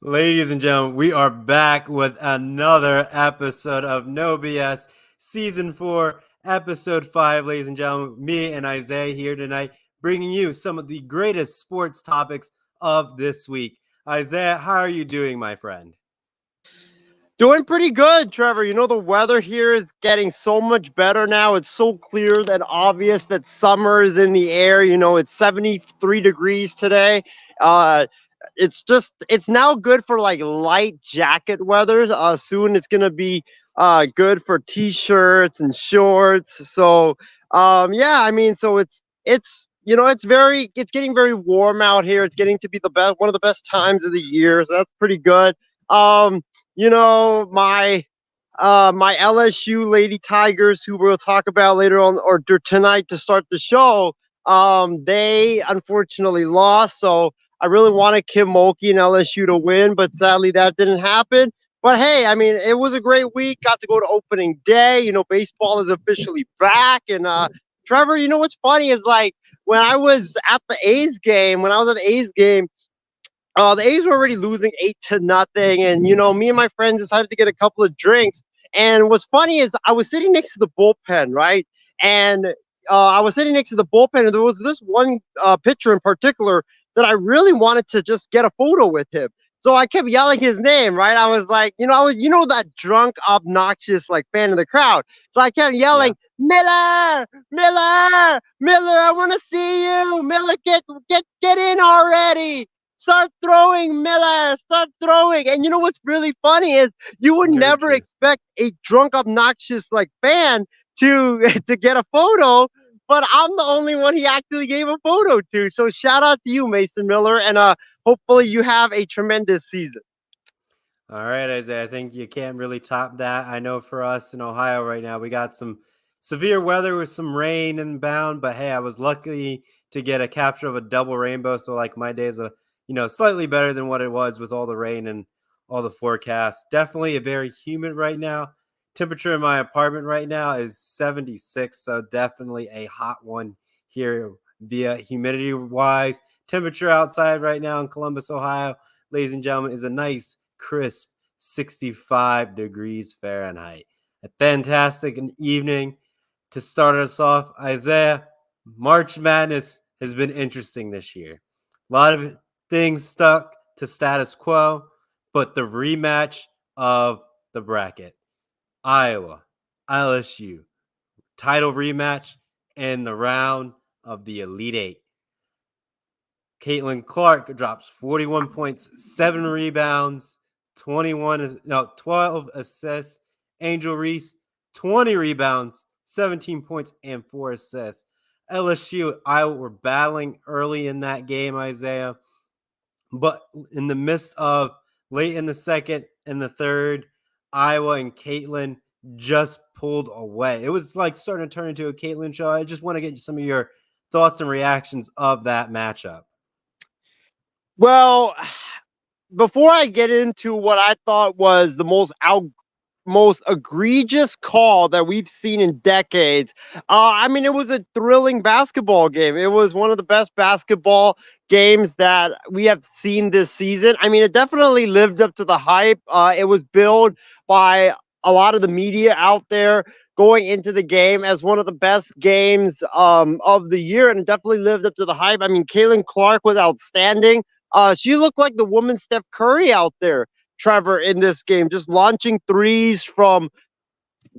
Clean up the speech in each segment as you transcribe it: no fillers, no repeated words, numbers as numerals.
Ladies and gentlemen, we are back with another episode of No BS Season 4, Episode 5. Ladies and gentlemen, me and Isaiah here tonight, bringing you some of the greatest sports topics of this week. Isaiah, how are you doing, my friend? Doing pretty good, Trevor. The weather here is getting so much better now. It's so clear and obvious that summer is in the air. It's 73 degrees today. Uh, it's now good for like light jacket weather. Soon it's going to be good for t-shirts and shorts. So, yeah, so it's getting very warm out here. It's getting to be one of the best times of the year. So that's pretty good. Um, my LSU Lady Tigers, who we'll talk about later on or tonight to start the show, they unfortunately lost. So I really wanted Kim Mulkey and LSU to win, but sadly that didn't happen. But hey, it was a great week. Got to go to opening day. Baseball is officially back. And Trevor, what's funny is like when I was at the A's game, the A's were already losing 8-0, and me and my friends decided to get a couple of drinks. And what's funny is I was sitting next to the bullpen, right? And I was sitting next to the bullpen, and there was this one pitcher in particular that I really wanted to just get a photo with him. So I kept yelling his name, right? I was like, I was, that drunk, obnoxious like fan of the crowd. So I kept Yeah. yelling, Miller, Miller, Miller, I want to see you, Miller, get in already. Start throwing, Miller. Start throwing. And what's really funny is you would Very never true. expect a drunk, obnoxious like fan to to get a photo, but I'm the only one he actually gave a photo to. So shout out to you, Mason Miller, and hopefully you have a tremendous season. All right, Isaiah. I think you can't really top that. I know for us in Ohio right now, we got some severe weather with some rain inbound, but hey, I was lucky to get a capture of a double rainbow. So like my days are, slightly better than what it was with all the rain and all the forecasts. Definitely a very humid right now. Temperature in my apartment right now is 76, so definitely a hot one here via humidity wise. Temperature outside right now in Columbus, Ohio, ladies and gentlemen, is a nice crisp 65 degrees Fahrenheit. A fantastic evening to start us off. Isaiah, March Madness has been interesting this year. A lot of things stuck to status quo, but the rematch of the bracket, Iowa, LSU, title rematch in the round of the Elite Eight. Caitlin Clark drops 41 points, 7 rebounds, 12 assists. Angel Reese, 20 rebounds, 17 points, and 4 assists. LSU, Iowa were battling early in that game, Isaiah, but in the midst of late in the second and the third, Iowa and Caitlin just pulled away. It was like starting to turn into a Caitlin show. I just want to get some of your thoughts and reactions of that matchup. Well, before I get into what I thought was the most egregious call that we've seen in decades. It was a thrilling basketball game. It was one of the best basketball games that we have seen this season. It definitely lived up to the hype. It was billed by a lot of the media out there going into the game as one of the best games of the year, and it definitely lived up to the hype. Caitlin Clark was outstanding. She looked like the woman Steph Curry out there, Trevor, in this game, just launching threes from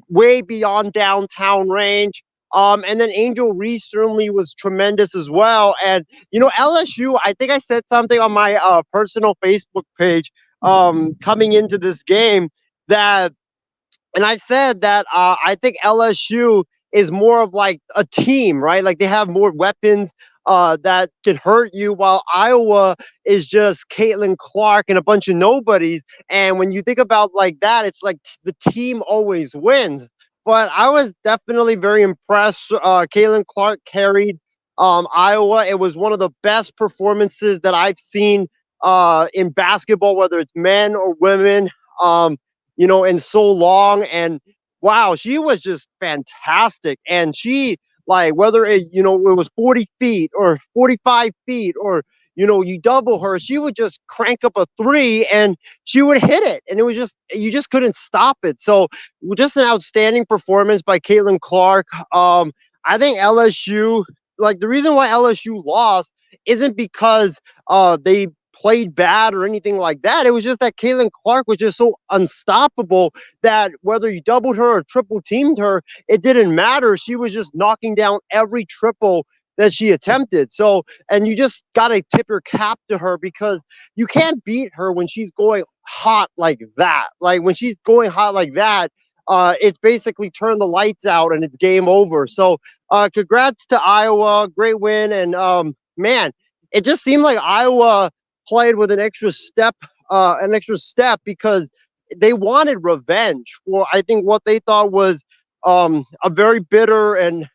way beyond downtown range. And then Angel Reese certainly was tremendous as well. And, LSU, I think I said something on my personal Facebook page coming into this game that and I said that I think LSU is more of like a team, right? Like they have more weapons that can hurt you, while Iowa is just Caitlin Clark and a bunch of nobodies. And when you think about like that, it's like the team always wins. But I was definitely very impressed. Caitlin Clark carried Iowa. It was one of the best performances that I've seen in basketball, whether it's men or women. In so long. And wow, she was just fantastic. And she, like, whether it was 40 feet or 45 feet or you double her, she would just crank up a three and she would hit it. And it was just, you just couldn't stop it. So just an outstanding performance by Caitlin Clark. I think LSU, like the reason why LSU lost isn't because they played bad or anything like that. It was just that Caitlin Clark was just so unstoppable that whether you doubled her or triple teamed her, it didn't matter. She was just knocking down every triple that she attempted. So, and you just got to tip your cap to her because you can't beat her when she's going hot like that. Like when she's going hot like that, it's basically turn the lights out and it's game over. So, congrats to Iowa, great win, and man, it just seemed like Iowa played with an extra step because they wanted revenge for I think what they thought was a very bitter and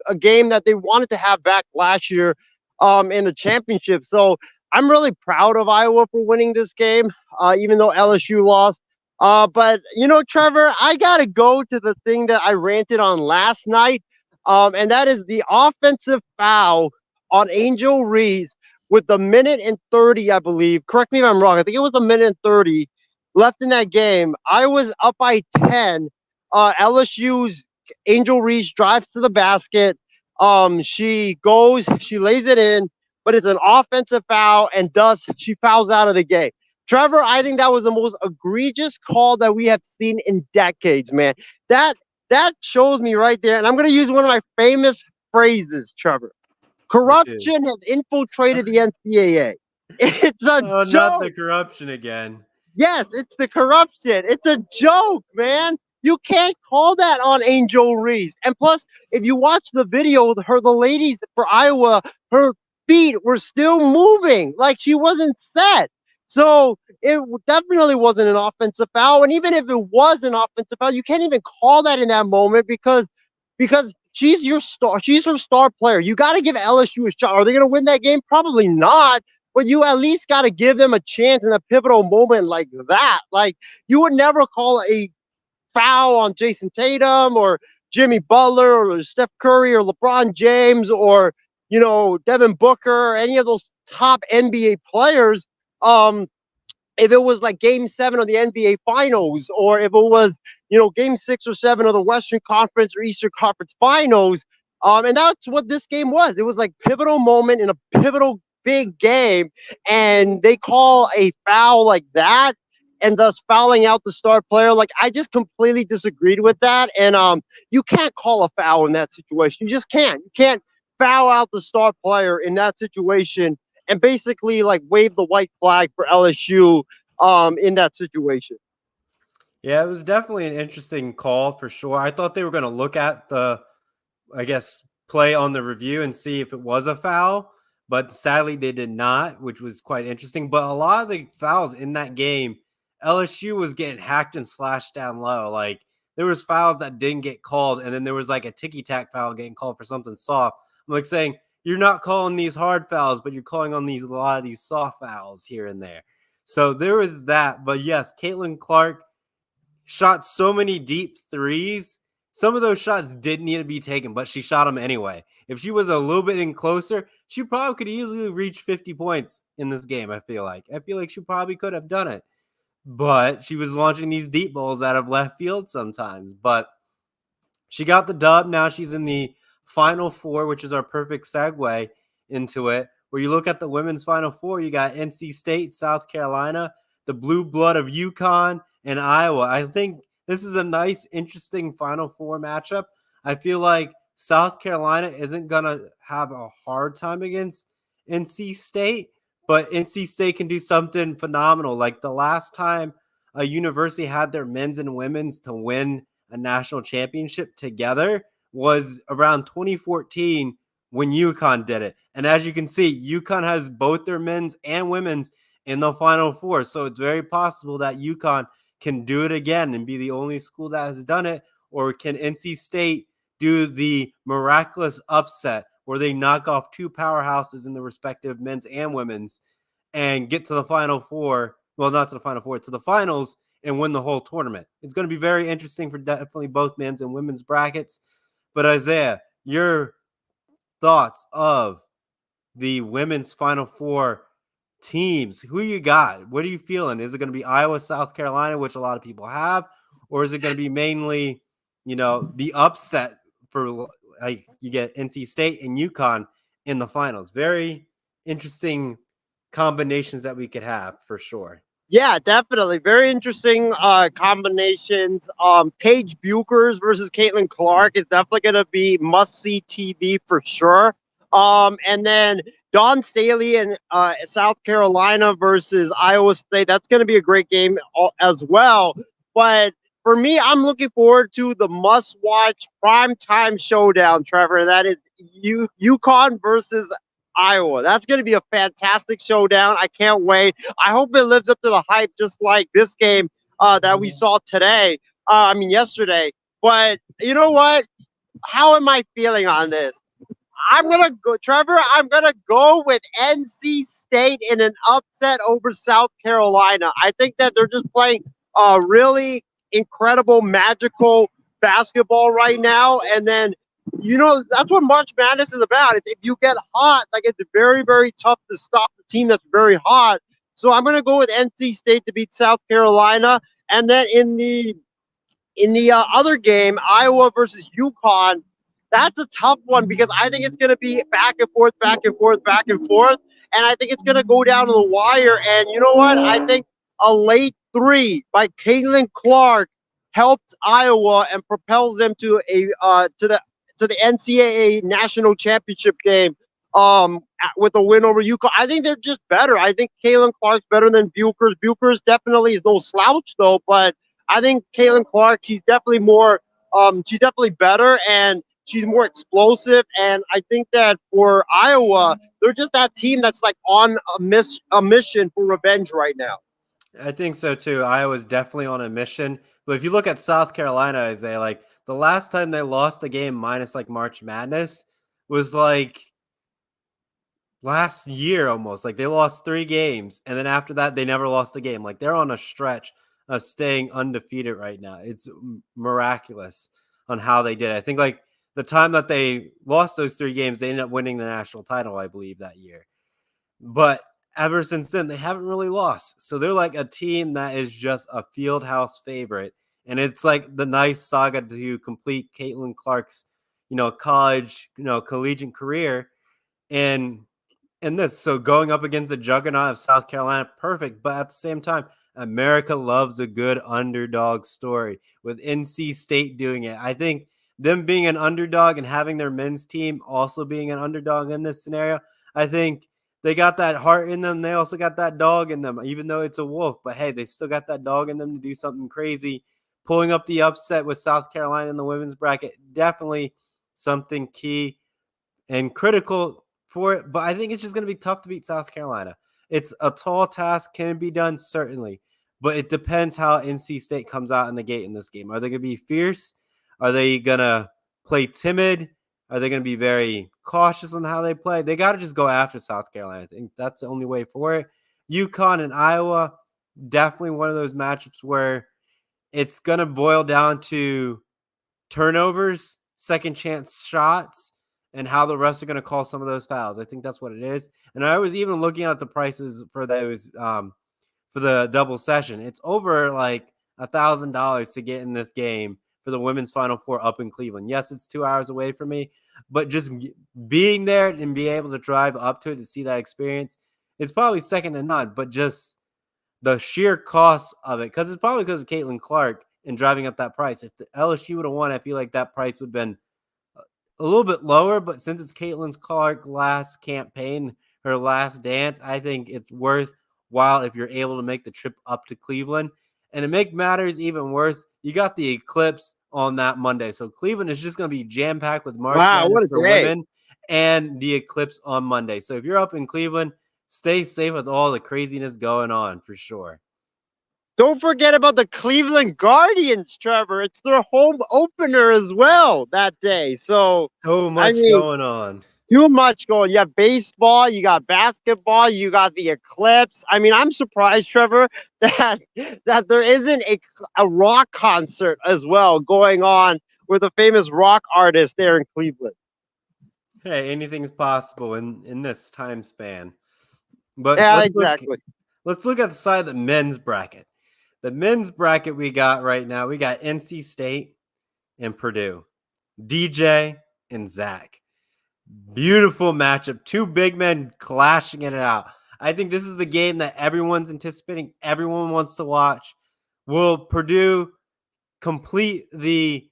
a game that they wanted to have back last year in the championship. So I'm really proud of Iowa for winning this game, even though LSU lost. But Trevor, I gotta go to the thing that I ranted on last night, and that is the offensive foul on Angel Reese with the minute and 30, I believe. Correct me if I'm wrong. I think it was a minute and 30 left in that game. I was up by 10. LSU's Angel Reese drives to the basket. She lays it in, but it's an offensive foul, and thus she fouls out of the game. Trevor, I think that was the most egregious call that we have seen in decades, man. That that shows me right there, and I'm going to use one of my famous phrases, Trevor. which is Corruption has infiltrated the NCAA. It's a oh, not the joke. corruption again. Yes, it's the corruption. It's a joke, man. You can't call that on Angel Reese. And plus, if you watch the video, the ladies for Iowa, her feet were still moving, like she wasn't set. So it definitely wasn't an offensive foul. And even if it was an offensive foul, you can't even call that in that moment because she's your star. She's her star player. You got to give LSU a shot. Are they going to win that game? Probably not. But you at least got to give them a chance in a pivotal moment like that. Like you would never call a foul on Jason Tatum or Jimmy Butler or Steph Curry or LeBron James or Devin Booker or any of those top NBA players. If it was like game 7 of the NBA finals, or if it was, game 6 or 7 of the Western Conference or Eastern Conference finals. And that's what this game was. It was like pivotal moment in a pivotal big game. And they call a foul like that and thus fouling out the star player. Like I just completely disagreed with that. And you can't call a foul in that situation. You just can't. You can't foul out the star player in that situation and basically like wave the white flag for LSU in that situation. Yeah, it was definitely an interesting call for sure. I thought they were going to look at the, I guess, play on the review and see if it was a foul, but sadly they did not, which was quite interesting. But a lot of the fouls in that game, LSU was getting hacked and slashed down low. Like there was fouls that didn't get called, and then there was like a ticky tack foul getting called for something soft. I'm like saying you're not calling these hard fouls, but you're calling on a lot of these soft fouls here and there. So there was that. But yes, Caitlin Clark shot so many deep threes. Some of those shots didn't need to be taken, but she shot them anyway. If she was a little bit in closer, she probably could easily reach 50 points in this game, I feel like. I feel like she probably could have done it. But she was launching these deep balls out of left field sometimes. But she got the dub. Now she's in the Final Four, which is our perfect segue into it. Where you look at the women's Final Four, you got NC State, South Carolina, the blue blood of UConn, and Iowa. I think this is a nice, interesting Final Four matchup. I feel like South Carolina isn't going to have a hard time against NC State, but NC State can do something phenomenal. Like the last time a university had their men's and women's to win a national championship together was around 2014 when UConn did it. And as you can see, UConn has both their men's and women's in the Final Four. So it's very possible that UConn can do it again and be the only school that has done it. Or can NC State do the miraculous upset where they knock off two powerhouses in the respective men's and women's and get to the Final Four? Well, not to the Final Four, to the finals and win the whole tournament. It's going to be very interesting for definitely both men's and women's brackets. But Isaiah, your thoughts of the women's Final Four teams. Who you got? What are you feeling? Is it going to be Iowa, South Carolina, which a lot of people have, or is it going to be mainly, the upset for like you get NC State and UConn in the finals? Very interesting combinations that we could have for sure. Yeah, definitely. Very interesting combinations. Paige Buchers versus Caitlin Clark is definitely going to be must see TV for sure. And then Dawn Staley and South Carolina versus Iowa State. That's going to be a great game as well. But for me, I'm looking forward to the must watch primetime showdown, Trevor. And that is UConn versus Iowa. That's going to be a fantastic showdown. I can't wait. I hope it lives up to the hype, just like this game that we saw today. Yesterday. But you know what? How am I feeling on this? I'm gonna go, Trevor. I'm gonna go with NC State in an upset over South Carolina. I think that they're just playing really incredible, magical basketball right now. And then, that's what March Madness is about. If you get hot, like it's very, very tough to stop the team that's very hot. So I'm gonna go with NC State to beat South Carolina, and then in the other game, Iowa versus UConn, that's a tough one because I think it's going to be back and forth, back and forth, back and forth. And I think it's going to go down to the wire. And you know what? I think a late three by Caitlin Clark helped Iowa and propels them to the NCAA national championship game with a win over UConn. I think they're just better. I think Caitlin Clark's better than Buchers. Buchers definitely is no slouch though, but I think Caitlin Clark, she's definitely more, she's definitely better and she's more explosive. And I think that for Iowa, they're just that team that's like on a mission for revenge right now. I think so too. Iowa's definitely on a mission. But if you look at South Carolina, Isaiah, like the last time they lost a game minus like March Madness was like last year almost. Like they lost 3 games, and then after that, they never lost a game. Like they're on a stretch of staying undefeated right now. It's miraculous on how they did it. I think like the time that they lost those 3 games, they ended up winning the national title, I believe, that year. But ever since then, they haven't really lost. So they're like a team that is just a field house favorite. And it's like the nice saga to complete Caitlin Clark's, college, collegiate career. And this, so going up against the juggernaut of South Carolina, perfect. But at the same time, America loves a good underdog story with NC State doing it. I think them being an underdog and having their men's team also being an underdog in this scenario, I think they got that heart in them. They also got that dog in them, even though it's a wolf. But hey, they still got that dog in them to do something crazy. Pulling up the upset with South Carolina in the women's bracket, definitely something key and critical for it. But I think it's just going to be tough to beat South Carolina. It's a tall task. Can it be done? Certainly. But it depends how NC State comes out in the gate in this game. Are they going to be fierce? Are they going to play timid? Are they going to be very cautious on how they play? They got to just go after South Carolina. I think that's the only way for it. UConn and Iowa, definitely one of those matchups where it's going to boil down to turnovers, second chance shots, and how the refs are going to call some of those fouls. I think that's what it is. And I was even looking at the prices for those for the double session. It's over like $1,000 to get in this game for the women's Final Four up in Cleveland. Yes, it's 2 hours away from me, but just being there and be able to drive up to it to see that experience, it's probably second to none. But just the sheer cost of it, because it's probably because of Caitlin Clark and driving up that price. If the LSU would have won, I feel like that price would have been a little bit lower, but since it's Caitlin Clark's last campaign, her last dance, I think it's worthwhile if you're able to make the trip up to Cleveland. And to make matters even worse, you got the eclipse on that Monday. So Cleveland is just going to be jam-packed with March Wow, Madness what a for day. women and the eclipse on Monday. So if you're up in Cleveland, stay safe with all the craziness going on for sure. Don't forget about the Cleveland Guardians, Trevor. It's their home opener as well that day. So, So I much mean, going on. too much going. You have baseball, you got basketball, you got the eclipse. I mean, I'm surprised, Trevor, that there isn't a rock concert as well going on with a famous rock artist there in Cleveland. Hey, anything's possible in this time span. But Yeah, exactly. let's look at the side of the men's bracket. The men's bracket we got right now, we got NC State and Purdue, DJ and Zach. Beautiful matchup. Two big men clashing it out. I think this is the game that everyone's anticipating. Everyone wants to watch. Will Purdue complete the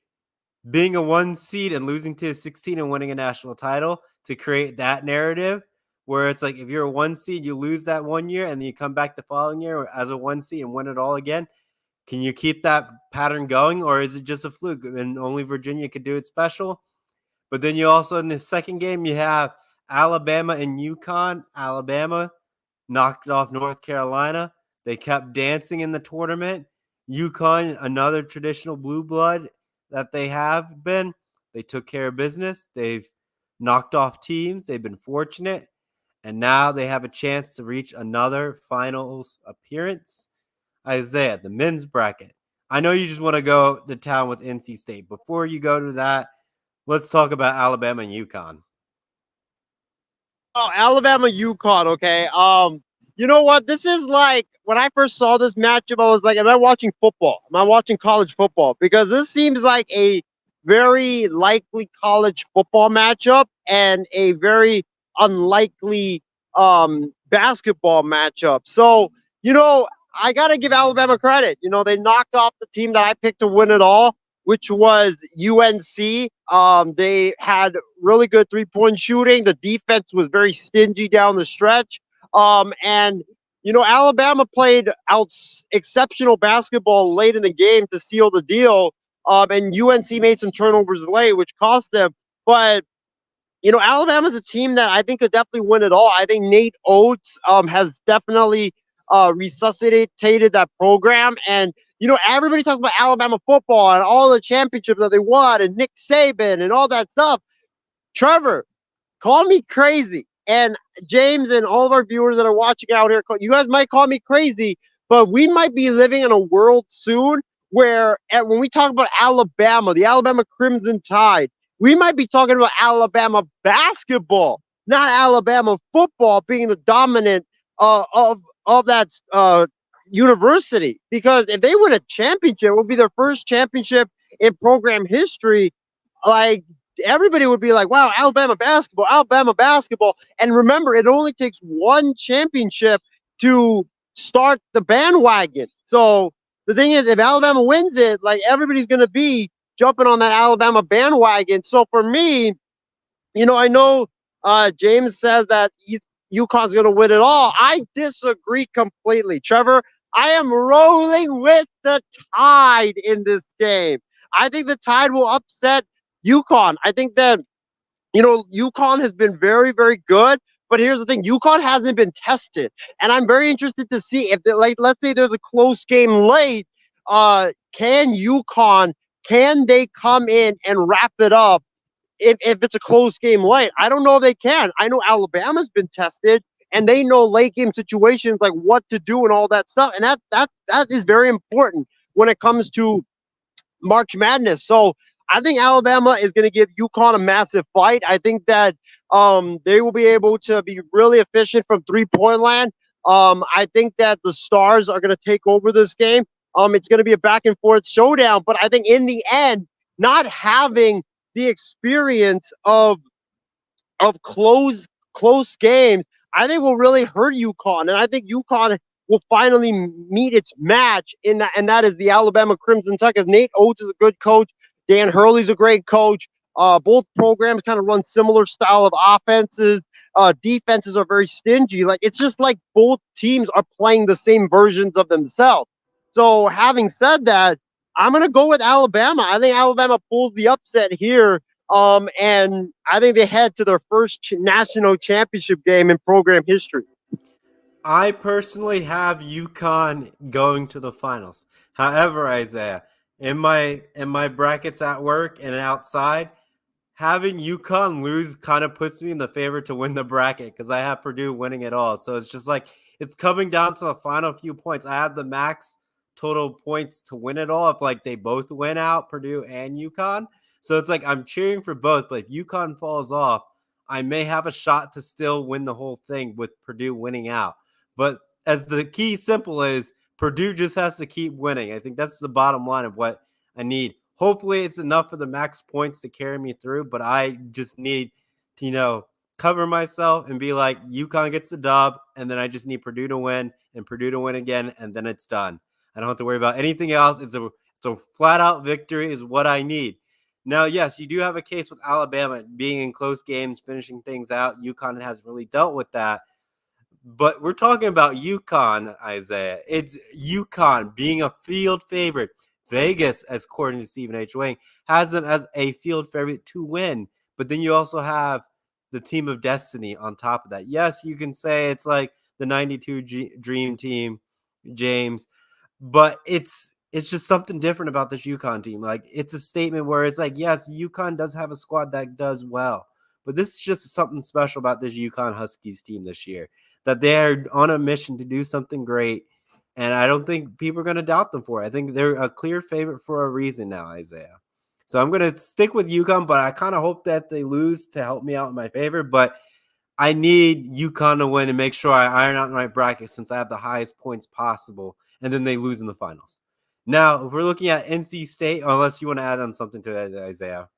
being a 1 seed and losing to a 16 and winning a national title to create that narrative where it's like if you're a 1 seed, you lose that 1 year and then you come back the following year as a 1 seed and win it all again? Can you keep that pattern going, or is it just a fluke and only Virginia could do it special? But then you also in the second game you have Alabama and UConn. Alabama knocked off North Carolina. They kept dancing in the tournament. UConn, another traditional blue blood that they have been, they took care of business. They've knocked off teams. They've been fortunate. And now they have a chance to reach another finals appearance. Isaiah, the men's bracket. I know you just want to go to town with NC State. Before you go to that, let's talk about Alabama and UConn. Oh, Alabama, UConn. Okay. You know what? This is like when I first saw this matchup, I was like, "Am I watching football? Am I watching college football?" Because this seems like a very likely college football matchup and a very unlikely basketball matchup. So I gotta give Alabama credit. They knocked off the team that I picked to win it all, which was UNC. They had really good 3-point shooting. The defense was very stingy down the stretch. And Alabama played out exceptional basketball late in the game to seal the deal. And UNC made some turnovers late, which cost them. But Alabama's a team that I think could definitely win it all. I think Nate Oates has definitely resuscitated that program. And everybody talks about Alabama football and all the championships that they won and Nick Saban and all that stuff. Trevor, call me crazy. And James and all of our viewers that are watching out here, you guys might call me crazy, but we might be living in a world soon where when we talk about Alabama, the Alabama Crimson Tide, we might be talking about Alabama basketball, not Alabama football being the dominant of that university. Because if they win a championship, it will be their first championship in program history. Like everybody would be like, wow, Alabama basketball, Alabama basketball. And remember, it only takes one championship to start the bandwagon. So the thing is, if Alabama wins it, like everybody's going to be jumping on that Alabama bandwagon. So for me, I know James says that UConn's going to win it all. I disagree completely. Trevor, I am rolling with the Tide in this game. I think the Tide will upset UConn. I think that UConn has been very, very good. But here's the thing: UConn hasn't been tested, and I'm very interested to see if, let's say there's a close game late. Can UConn can they come in and wrap it up if it's a close game late? I don't know if they can. I know Alabama's been tested, and they know late game situations like what to do and all that stuff, and that is very important when it comes to March Madness. So I think Alabama is going to give UConn a massive fight. I think that they will be able to be really efficient from 3-point land. I think that the Stars are going to take over this game. It's going to be a back and forth showdown, but I think in the end, not having the experience of close games, I think will really hurt UConn, and I think UConn will finally meet its match in that, and that is the Alabama Crimson Tide. Because Nate Oates is a good coach, Dan Hurley's a great coach. Both programs kind of run similar style of offenses. Defenses are very stingy. Like it's just like both teams are playing the same versions of themselves. So having said that, I'm gonna go with Alabama. I think Alabama pulls the upset here. And I think they head to their first national championship game in program history. I personally have UConn going to the finals. However, Isaiah, in my brackets at work and outside, having UConn lose kind of puts me in the favor to win the bracket because I have Purdue winning it all. So it's just like it's coming down to the final few points. I have the max total points to win it all if like they both win out, Purdue and UConn. So it's like I'm cheering for both, but if UConn falls off, I may have a shot to still win the whole thing with Purdue winning out. But as the key simple is, Purdue just has to keep winning. I think that's the bottom line of what I need. Hopefully, it's enough for the max points to carry me through, but I just need to, cover myself and be like, UConn gets the dub, and then I just need Purdue to win and Purdue to win again, and then it's done. I don't have to worry about anything else. It's a flat out victory is what I need. Now, yes, you do have a case with Alabama being in close games, finishing things out. UConn hasn't really dealt with that. But we're talking about UConn, Isaiah. It's UConn being a field favorite. Vegas, as according to Stephen H. Wang, has them as a field favorite to win. But then you also have the team of destiny on top of that. Yes, you can say it's like the 92 Dream Team, James, but it's just something different about this UConn team. Like, it's a statement where it's like, yes, UConn does have a squad that does well, but this is just something special about this UConn Huskies team this year, that they're on a mission to do something great. And I don't think people are going to doubt them for it. I think they're a clear favorite for a reason now, Isaiah. So I'm going to stick with UConn, but I kind of hope that they lose to help me out in my favor. But I need UConn to win and make sure I iron out my bracket since I have the highest points possible, and then they lose in the finals. Now, if we're looking at NC State, unless you want to add on something to that, Isaiah.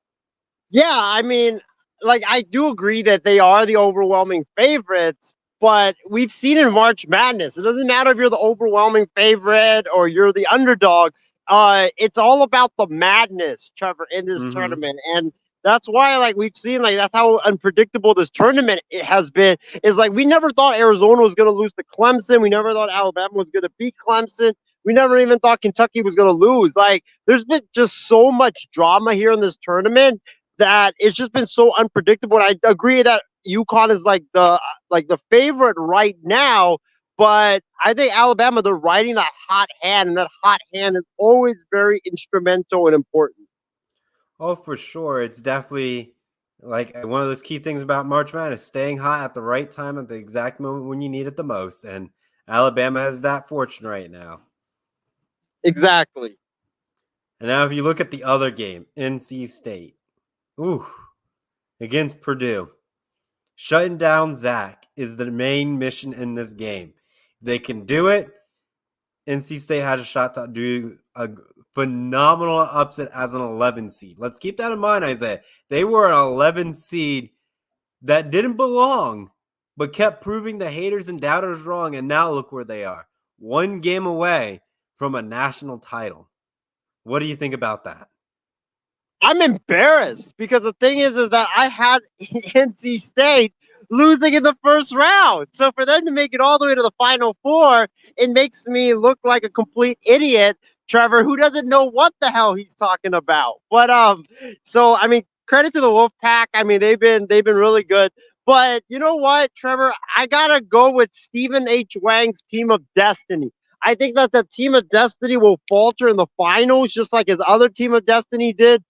Yeah, I mean, like I do agree that they are the overwhelming favorites, but we've seen in March Madness, it doesn't matter if you're the overwhelming favorite or you're the underdog. It's all about the madness, Trevor, in this tournament, and that's why, like we've seen, like that's how unpredictable this tournament it has been. Is like we never thought Arizona was going to lose to Clemson. We never thought Alabama was going to beat Clemson. We never even thought Kentucky was going to lose. Like there's been just so much drama here in this tournament that it's just been so unpredictable. And I agree that UConn is like the favorite right now, but I think Alabama, they're riding that hot hand, and that hot hand is always very instrumental and important. Oh, for sure. It's definitely like one of those key things about March Madness, staying hot at the right time at the exact moment when you need it the most. And Alabama has that fortune right now. Exactly. And now if you look at the other game, NC State. Ooh, against Purdue. Shutting down Zach is the main mission in this game. If they can do it, NC State has a shot to do a phenomenal upset as an 11 seed. Let's keep that in mind, Isaiah. They were an 11 seed that didn't belong, but kept proving the haters and doubters wrong. And now look where they are. One game away from a national title. What do you think about that? I'm embarrassed because the thing is that I had NC State losing in the first round. So for them to make it all the way to the Final Four, it makes me look like a complete idiot, Trevor, who doesn't know what the hell he's talking about. But so I mean, credit to the Wolfpack. I mean, they've been really good. But you know what, Trevor? I gotta go with Stephen H. Wang's Team of Destiny. I think that the Team of Destiny will falter in the finals, just like his other Team of Destiny did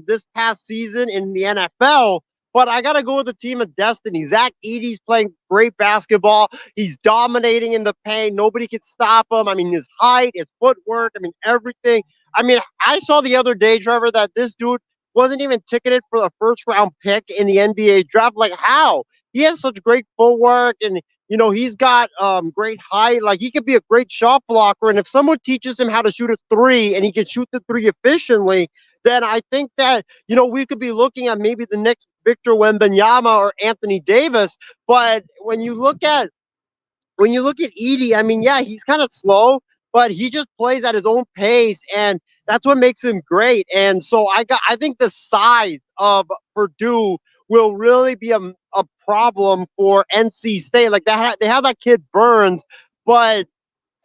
this past season in the NFL. But I gotta go with the Team of Destiny. Zach Edey's playing great basketball. He's dominating in the paint. Nobody can stop him. I mean, his height, his footwork, I mean, everything. I mean, I saw the other day, Trevor, that this dude wasn't even ticketed for the first round pick in the NBA draft. Like, how? He has such great footwork, and he's got great height. Like, he could be a great shot blocker. And if someone teaches him how to shoot a three and he can shoot the three efficiently, then I think that, we could be looking at maybe the next Victor Wembanyama or Anthony Davis. But when you look at Edey, I mean, yeah, he's kind of slow, but he just plays at his own pace, and that's what makes him great. And so I think the size of Purdue will really be a problem for NC State. Like they have that kid Burns, but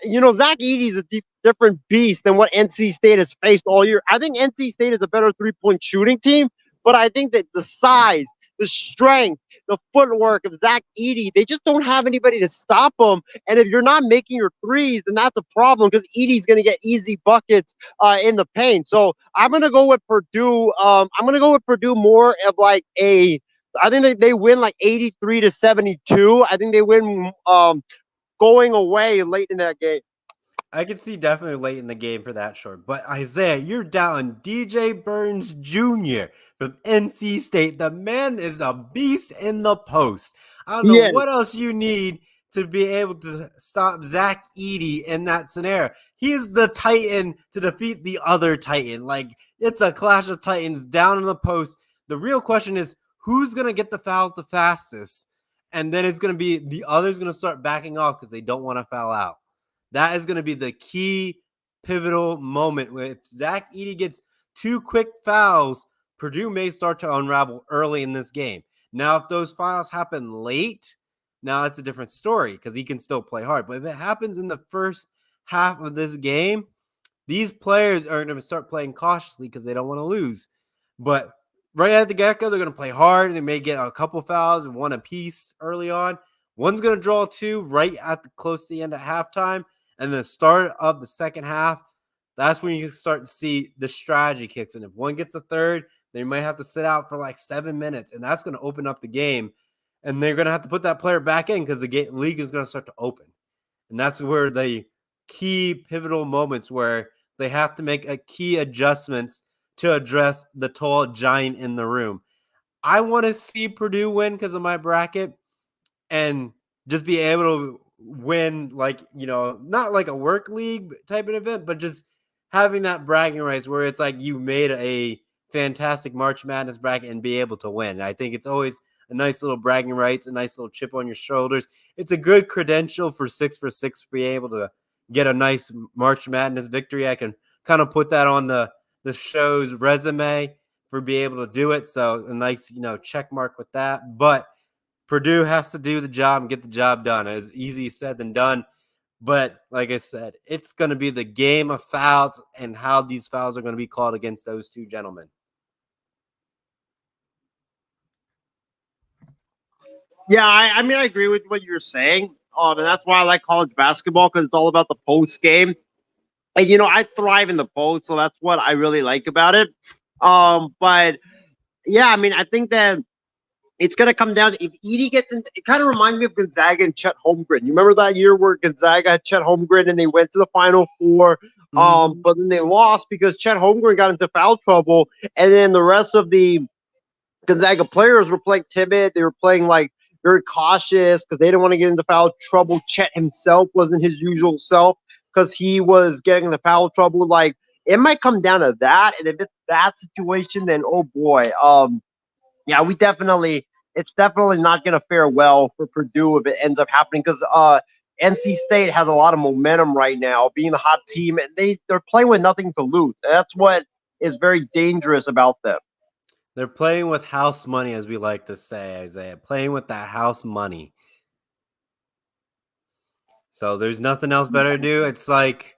Zach Edey's a different beast than what NC State has faced all year. I think NC State is a better three-point shooting team, but I think that the size, the strength, the footwork of Zach Edey, they just don't have anybody to stop them. And if you're not making your threes, then that's a problem because Edey's going to get easy buckets in the paint. So I'm going to go with Purdue. I'm going to go with Purdue more of like I think they win like 83-72. I think they win going away late in that game. I could see definitely late in the game for that short. But Isaiah, you're down DJ Burns Jr. from NC State. The man is a beast in the post. I don't know Yeah, what else you need to be able to stop Zach Edey in that scenario. He is the Titan to defeat the other Titan. Like, it's a clash of Titans down in the post. The real question is who's going to get the fouls the fastest? And then it's going to be the others going to start backing off because they don't want to foul out. That is going to be the key pivotal moment. If Zach Edey gets 2 quick fouls, Purdue may start to unravel early in this game. Now, if those fouls happen late, now it's a different story because he can still play hard. But if it happens in the first half of this game, these players are going to start playing cautiously because they don't want to lose. But right at the get-go, they're going to play hard. They may get a couple fouls and one apiece early on. One's going to draw 2 right at the close to the end of halftime. And the start of the second half, that's when you start to see the strategy kicks in. If one gets a third, they might have to sit out for like 7 minutes, and that's going to open up the game. And they're going to have to put that player back in because the league is going to start to open. And that's where the key pivotal moments where they have to make a key adjustments to address the tall giant in the room. I want to see Purdue win because of my bracket and just be able to win, like, not like a work league type of event, but just having that bragging rights where it's like you made a fantastic March Madness bracket and be able to win. And I think it's always a nice little bragging rights, a nice little chip on your shoulders. It's a good credential for 6 for 6 to be able to get a nice March Madness victory. I can kind of put that on the show's resume for being able to do it. So a nice, check mark with that. But Purdue has to do the job and get the job done. It's easy said than done. But like I said, it's going to be the game of fouls and how these fouls are going to be called against those two gentlemen. yeah. I mean, I agree with what you're saying. And that's why I like college basketball because it's all about the post game. And I thrive in the post, so that's what I really like about it. But yeah, I mean, I think that it's going to come down to if Edie gets in. It kind of reminds me of Gonzaga and Chet Holmgren. You remember that year where Gonzaga had Chet Holmgren and they went to the Final Four, but then they lost because Chet Holmgren got into foul trouble, and then the rest of the Gonzaga players were playing timid. They were playing like very cautious because they didn't want to get into foul trouble. Chet himself wasn't his usual self because he was getting into foul trouble. Like it might come down to that, and if it's that situation, then oh boy, yeah, it's definitely not going to fare well for Purdue if it ends up happening because NC State has a lot of momentum right now, being the hot team, and they're playing with nothing to lose. That's what is very dangerous about them. They're playing with house money, as we like to say, Isaiah. Playing with that house money. So there's nothing else better to do. It's like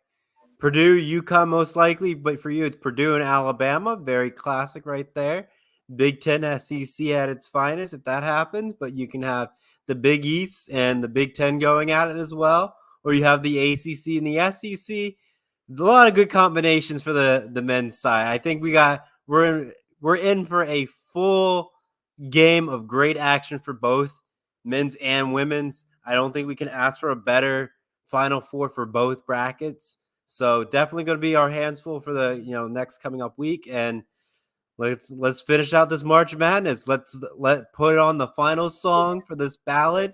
Purdue, UConn most likely, but for you, it's Purdue and Alabama. Very classic right there. Big Ten SEC at its finest if that happens, but you can have the Big East and the Big Ten going at it as well, or you have the ACC and the SEC. A lot of good combinations for the men's side. I think we're in for a full game of great action for both men's and women's. I don't think we can ask for a better Final Four for both brackets. So definitely going to be our hands full for the next coming up week, and let's finish out this March Madness. Let's put on the final song for this ballad,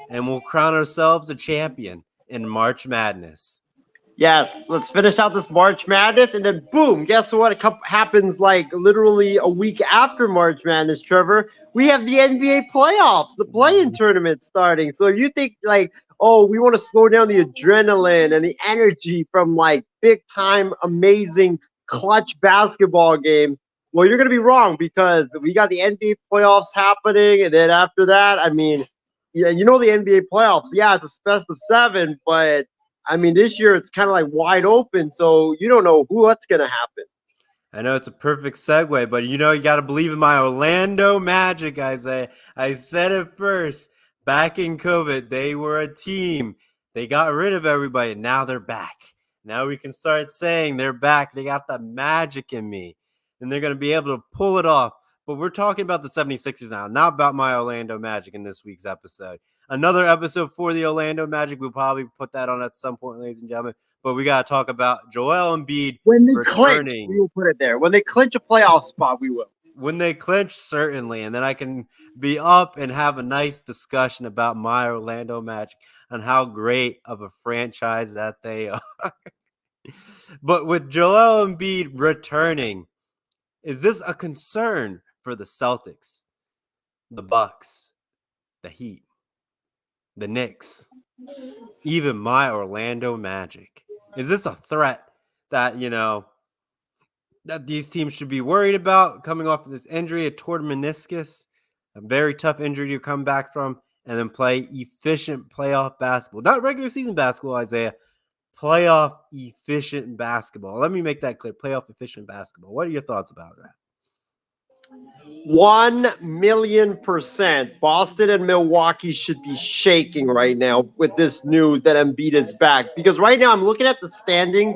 and we'll crown ourselves a champion in March Madness. Yes, let's finish out this March Madness, and then boom, guess what? Happens like literally a week after March Madness, Trevor. We have the NBA playoffs, the play-in tournament starting. So you think like, oh, we want to slow down the adrenaline and the energy from like big time, amazing, clutch basketball games. Well, you're gonna be wrong because we got the NBA playoffs happening, and then after that, I mean, yeah, the NBA playoffs. Yeah, it's a best of 7, but I mean, this year it's kind of like wide open, so you don't know what's going to happen. I know it's a perfect segue, but you got to believe in my Orlando Magic, Isaiah. I said it first. Back in COVID, they were a team. They got rid of everybody. Now they're back. Now we can start saying they're back. They got the magic in me, and they're going to be able to pull it off. But we're talking about the 76ers now, not about my Orlando Magic in this week's episode. another episode for the Orlando Magic. We'll probably put that on at some point, ladies and gentlemen. But we got to talk about Joel Embiid When they clinch, returning. we will put it there. When they clinch a playoff spot, we will. When they clinch, certainly. And then I can be up and have a nice discussion about my Orlando Magic and how great of a franchise that they are. But with Joel Embiid returning, is this a concern for the Celtics, the Bucks, the Heat, the Knicks, even my Orlando Magic? Is this a threat that, that these teams should be worried about coming off of this injury, a torn meniscus, a very tough injury to come back from, and then play efficient playoff basketball? Not regular season basketball, Isaiah. Playoff efficient basketball. Let me make that clear. Playoff efficient basketball. What are your thoughts about that? 1,000,000%. Boston and Milwaukee should be shaking right now with this news that Embiid is back. Because right now I'm looking at the standings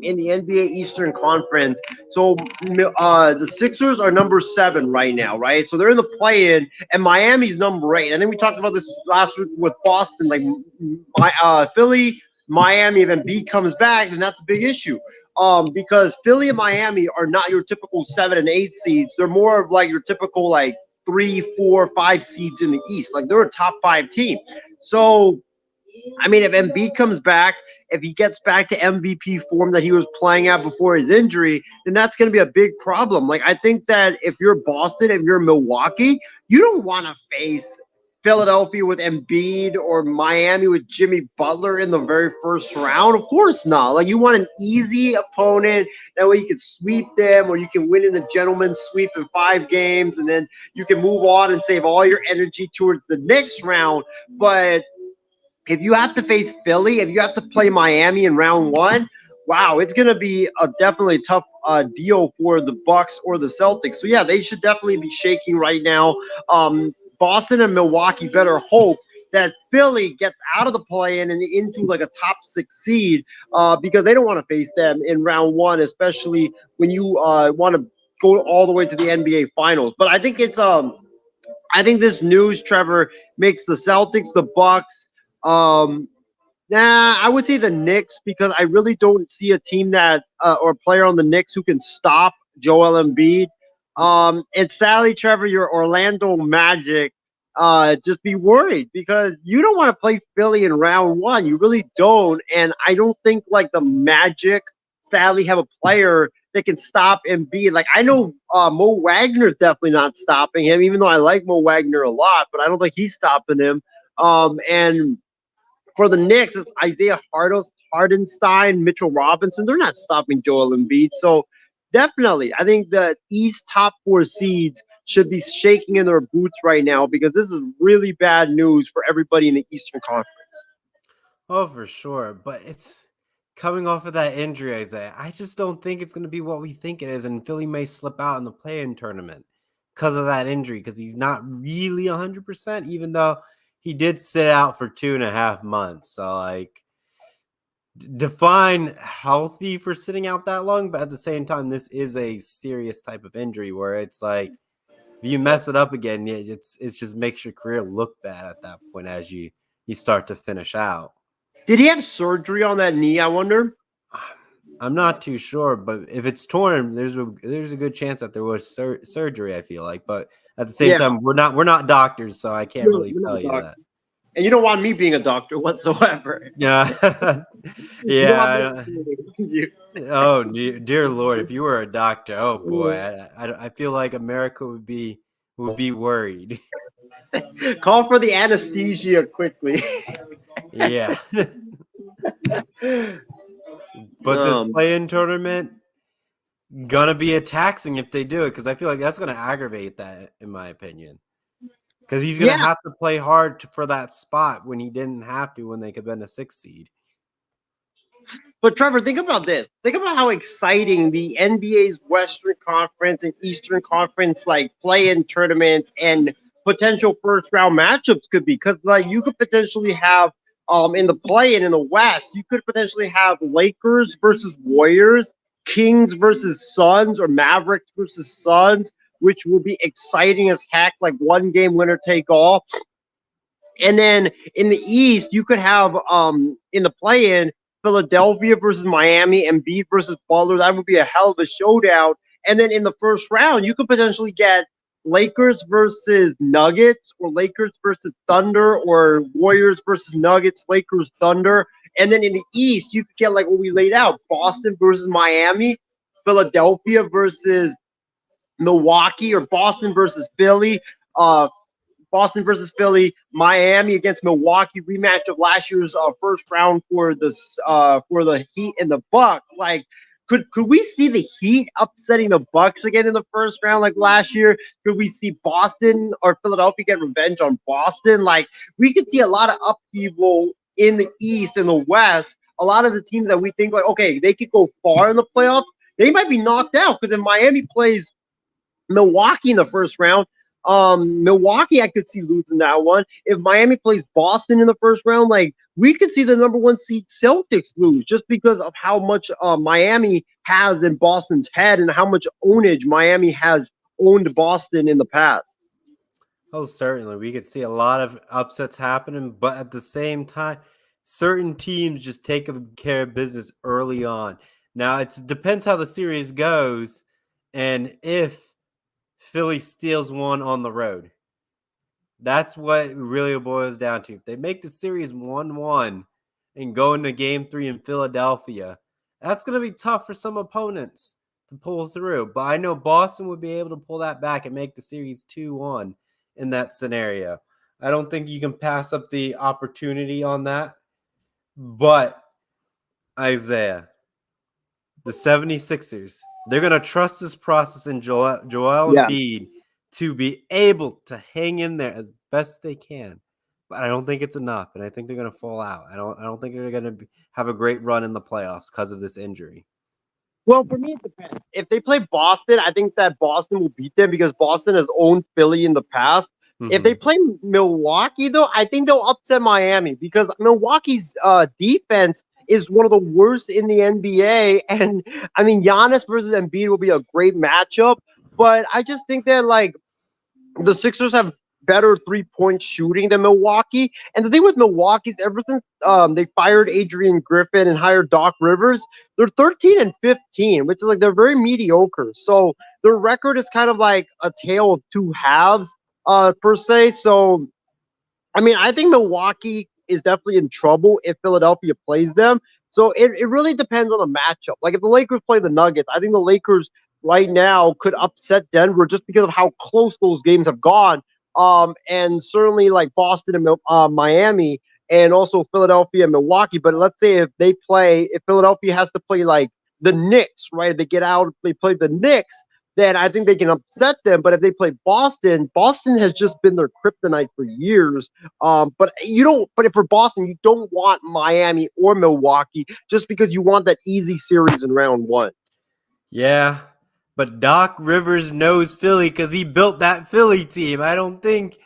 in the NBA Eastern Conference. So the Sixers are number 7 right now, right? So they're in the play-in, and Miami's number 8. And then we talked about this last week with Boston, like Philly, Miami, if Embiid comes back, then that's a big issue. Because Philly and Miami are not your typical 7 and 8 seeds. They're more of like your typical like 3, 4, 5 seeds in the East. Like they're a top 5 team. So, I mean, if Embiid comes back, if he gets back to MVP form that he was playing at before his injury, then that's going to be a big problem. Like I think that if you're Boston, if you're Milwaukee, you don't want to face Philadelphia with Embiid or Miami with Jimmy Butler in the very first round. Of course not. Like you want an easy opponent. That way you can sweep them, or you can win in the gentleman's sweep in 5 games, and then you can move on and save all your energy towards the next round. But if you have to face Philly, if you have to play Miami in round 1, wow, it's going to be a definitely tough deal for the Bucks or the Celtics. So yeah, they should definitely be shaking right now. Boston and Milwaukee better hope that Philly gets out of the play-in and into like a top 6 seed because they don't want to face them in round 1, especially when you want to go all the way to the NBA Finals. But I think I think this news, Trevor, makes the Celtics, the Bucks, I would say the Knicks, because I really don't see a team that or a player on the Knicks who can stop Joel Embiid. And sadly, Trevor, your Orlando Magic just be worried because you don't want to play Philly in round 1. You really don't. And I don't think like the Magic sadly have a player that can stop Embiid. Like I know Mo Wagner's definitely not stopping him, even though I like Mo Wagner a lot, but I don't think he's stopping him. And for the Knicks, it's Isaiah Hardenstein, Mitchell Robinson. They're not stopping Joel Embiid. So definitely, I think the East top 4 seeds should be shaking in their boots right now because this is really bad news for everybody in the Eastern Conference. Oh, for sure. But it's coming off of that injury, Isaiah. I just don't think it's going to be what we think it is. And Philly may slip out in the play-in tournament because of that injury, because he's not really 100%, even though he did sit out for 2.5 months. So, like, define healthy for sitting out that long. But at the same time, this is a serious type of injury where it's like, if you mess it up again, it's just makes your career look bad at that point as you start to finish out. Did he have surgery on that knee, I wonder? I'm not too sure, but if it's torn, there's a good chance that there was surgery, I feel like. But at the same time, we're not doctors, so I can't really tell you that. And you don't want me being a doctor whatsoever. Yeah. Yeah. Oh, dear Lord, if you were a doctor, oh boy, I feel like America would be worried. Call for the anesthesia quickly. Yeah. But this play-in tournament gonna be a taxing if they do it, because I feel like that's gonna aggravate that, in my opinion. Because he's gonna have to play hard for that spot when he didn't have to when they could have been a 6 seed. But Trevor, think about this. Think about how exciting the NBA's Western Conference and Eastern Conference like play-in tournaments and potential first-round matchups could be. Because like you could potentially have in the play-in in the West, you could potentially have Lakers versus Warriors, Kings versus Suns, or Mavericks versus Suns, which will be exciting as heck. Like 1 game winner take all. And then in the East, you could have in the play-in Philadelphia versus Miami and Embiid versus Butler. That would be a hell of a showdown. And then in the first round, you could potentially get Lakers versus Nuggets, or Lakers versus Thunder, or Warriors versus Nuggets, Lakers Thunder. And then in the East, you could get like what we laid out: Boston versus Miami, Philadelphia versus Milwaukee, or Boston versus Philly. Boston versus Philly, Miami against Milwaukee, rematch of last year's first round for the Heat and the Bucks. Like, could we see the Heat upsetting the Bucks again in the first round like last year? Could we see Boston or Philadelphia get revenge on Boston? Like, we could see a lot of upheaval in the East and the West. A lot of the teams that we think like, okay, they could go far in the playoffs, they might be knocked out because if Miami plays Milwaukee in the first round, Milwaukee, I could see losing that one. If Miami plays Boston in the first round, like we could see the number one seed Celtics lose just because of how much Miami has in Boston's head and how much ownage Miami has owned Boston in the past. Oh, certainly. We could see a lot of upsets happening, but at the same time, certain teams just take care of business early on. Now, it depends how the series goes and if Philly steals one on the road. That's what it really boils down to. If they make the series 1-1 and go into game 3 in Philadelphia, that's going to be tough for some opponents to pull through. But I know Boston would be able to pull that back and make the series 2-1 in that scenario. I don't think you can pass up the opportunity on that. But, Isaiah, the 76ers, they're going to trust this process in Joel Yeah. Embiid to be able to hang in there as best they can. But I don't think it's enough, and I think they're going to fall out. I don't think they're going to have a great run in the playoffs because of this injury. Well, for me, it depends. If they play Boston, I think that Boston will beat them because Boston has owned Philly in the past. If they play Milwaukee, though, I think they'll upset Miami because Milwaukee's defense is one of the worst in the NBA. And I mean, Giannis versus Embiid will be a great matchup. But I just think that like the Sixers have better 3-point shooting than Milwaukee. And the thing with Milwaukee is ever since they fired Adrian Griffin and hired Doc Rivers, they're 13 and 15, which is like they're very mediocre. So their record is kind of like a tale of two halves, per se. So I mean, I think Milwaukee is definitely in trouble if Philadelphia plays them. So it really depends on the matchup. Like if the Lakers play the Nuggets, I think the Lakers right now could upset Denver just because of how close those games have gone. And certainly like Boston and Miami, and also Philadelphia and Milwaukee. But let's say if Philadelphia has to play like the Knicks, right? If they get out, they play the Knicks, then I think they can upset them. But if they play Boston, Boston has just been their kryptonite for years. But you don't. But if for Boston, you don't want Miami or Milwaukee just because you want that easy series in round one. Yeah, but Doc Rivers knows Philly because he built that Philly team. I don't think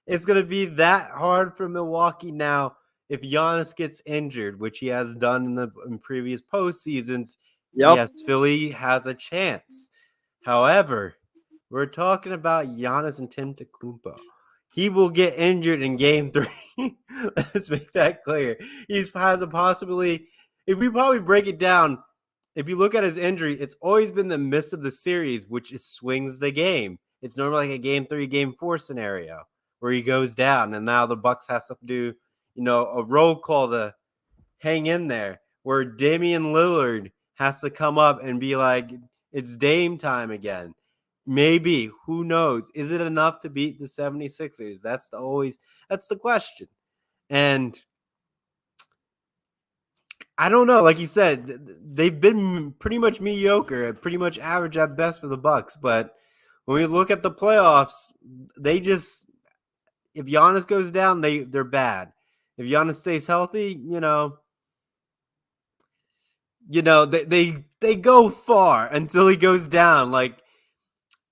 it's going to be that hard for Milwaukee now. If Giannis gets injured, which he has done in previous postseasons, Yep. yes, Philly has a chance. However, we're talking about Giannis Antetokounmpo. He will get injured in Game 3. Let's make that clear. He has a possibility. If we probably break it down, if you look at his injury, it's always been the miss of the series, which swings the game. It's normally like a Game 3, Game 4 scenario where he goes down, and now the Bucks has to do, a roll call to hang in there, where Damian Lillard has to come up and be like, it's Dame time again. Maybe, who knows? Is it enough to beat the 76ers? That's the question. And I don't know. Like you said, they've been pretty much mediocre, pretty much average at best for the Bucks. But when we look at the playoffs, if Giannis goes down, they're bad. If Giannis stays healthy, they go far until he goes down. Like,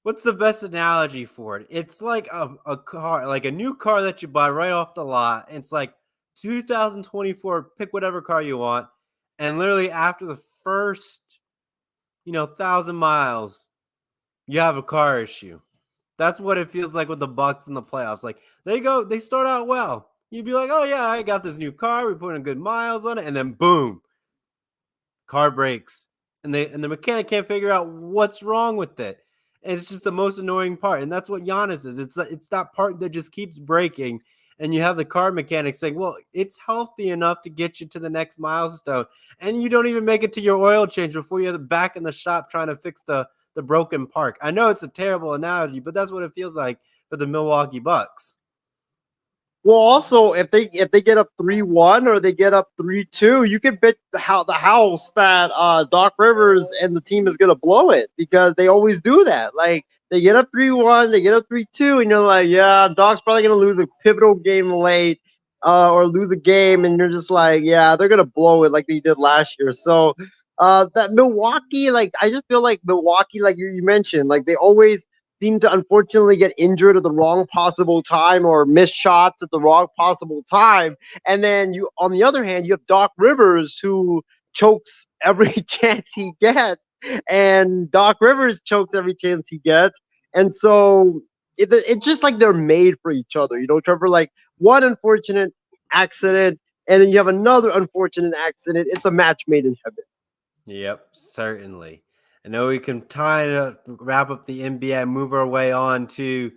what's the best analogy for it? It's like a car, like a new car that you buy right off the lot. It's like 2024, pick whatever car you want. And literally after the first, 1,000 miles, you have a car issue. That's what it feels like with the Bucks in the playoffs. Like they start out well. You'd be like, oh yeah, I got this new car, we're putting good miles on it, and then boom, car breaks, and the mechanic can't figure out what's wrong with it. And it's just the most annoying part, and that's what Giannis is. It's that part that just keeps breaking, and you have the car mechanic saying, "Well, it's healthy enough to get you to the next milestone," and you don't even make it to your oil change before you're back in the shop trying to fix the broken park. I know it's a terrible analogy, but that's what it feels like for the Milwaukee Bucks. Well, also if they get up 3-1 or they get up 3-2, you can bet the house that Doc Rivers and the team is gonna blow it because they always do that. Like they get up 3-1, they get up 3-2, and you're like, yeah, Doc's probably gonna lose a pivotal game late, or lose a game, and you're just like, yeah, they're gonna blow it like they did last year. So that Milwaukee, like I just feel like Milwaukee, like you mentioned, like they always seem to unfortunately get injured at the wrong possible time or miss shots at the wrong possible time. And then you, on the other hand, you have Doc Rivers who chokes every chance he gets, and Doc Rivers chokes every chance he gets. And so it's just like they're made for each other, Trevor. Like one unfortunate accident, and then you have another unfortunate accident. It's a match made in heaven. Yep, certainly. I know we can kind of wrap up the NBA and move our way on to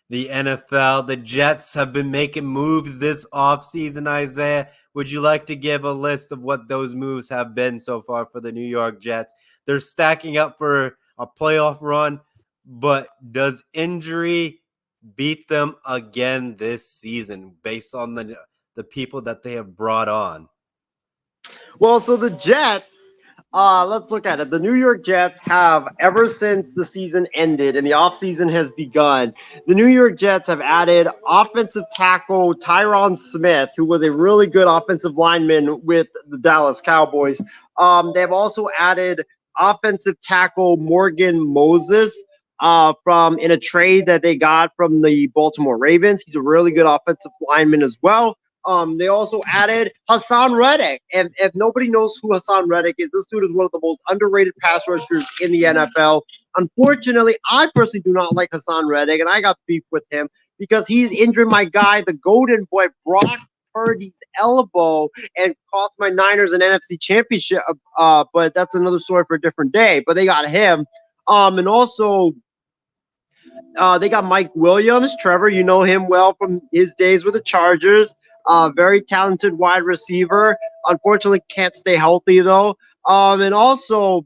the NFL. The Jets have been making moves this offseason, Isaiah. Would you like to give a list of what those moves have been so far for the New York Jets? They're stacking up for a playoff run, but does injury beat them again this season based on the people that they have brought on? Well, so the Jets, let's look at it. The New York Jets have, ever since the season ended and the offseason has begun, the New York Jets have added offensive tackle Tyron Smith, who was a really good offensive lineman with the Dallas Cowboys. They have also added offensive tackle Morgan Moses. From in a trade that they got from the Baltimore Ravens. He's a really good offensive lineman as well. They also added Hassan Reddick. And if nobody knows who Hassan Reddick is, this dude is one of the most underrated pass rushers in the NFL. Unfortunately, I personally do not like Hassan Reddick, and I got beef with him because he's injured my guy, the Golden Boy, Brock Purdy's elbow, and cost my Niners an NFC championship. But that's another story for a different day. But they got him. And also they got Mike Williams. Trevor, you know him well from his days with the Chargers. Very talented wide receiver. Unfortunately, can't stay healthy though. And also,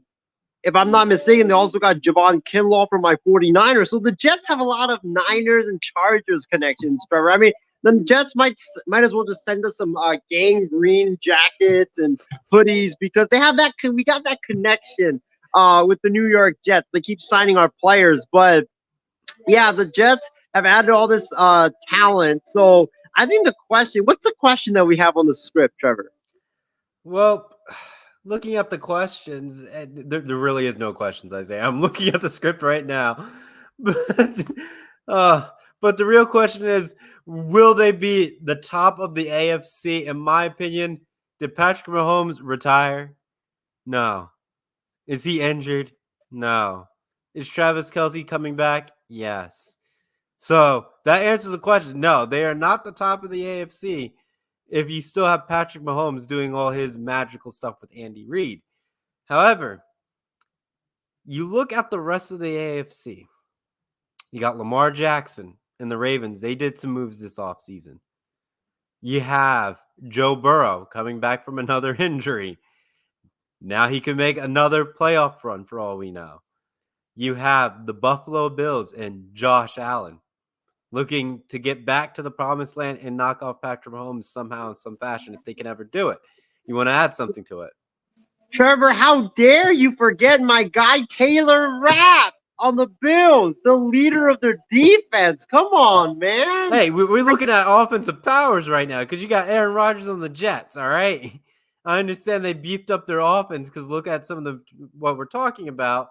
if I'm not mistaken, they also got Javon Kinlaw from my 49ers. So the Jets have a lot of Niners and Chargers connections, Trevor. I mean, the Jets might as well just send us some gang green jackets and hoodies because they have that. We got that connection with the New York Jets. They keep signing our players, but yeah, the Jets have added all this talent. So I think what's the question that we have on the script, Trevor? Well, looking at the questions, there really is no questions, Isaiah. I'm looking at the script right now. But, uh, but the real question is, will they be the top of the AFC? In my opinion, did Patrick Mahomes retire? No. Is he injured? No. Is Travis Kelce coming back? Yes. So that answers the question. No, they are not the top of the AFC if you still have Patrick Mahomes doing all his magical stuff with Andy Reid. However, you look at the rest of the AFC. You got Lamar Jackson and the Ravens. They did some moves this offseason. You have Joe Burrow coming back from another injury. Now he can make another playoff run for all we know. You have the Buffalo Bills and Josh Allen looking to get back to the promised land and knock off Patrick Mahomes somehow in some fashion if they can ever do it. You want to add something to it? Trevor, how dare you forget my guy Taylor Rapp on the Bills, the leader of their defense? Come on, man. Hey, we're looking at offensive powers right now because you got Aaron Rodgers on the Jets, all right? I understand they beefed up their offense because look at some of what we're talking about.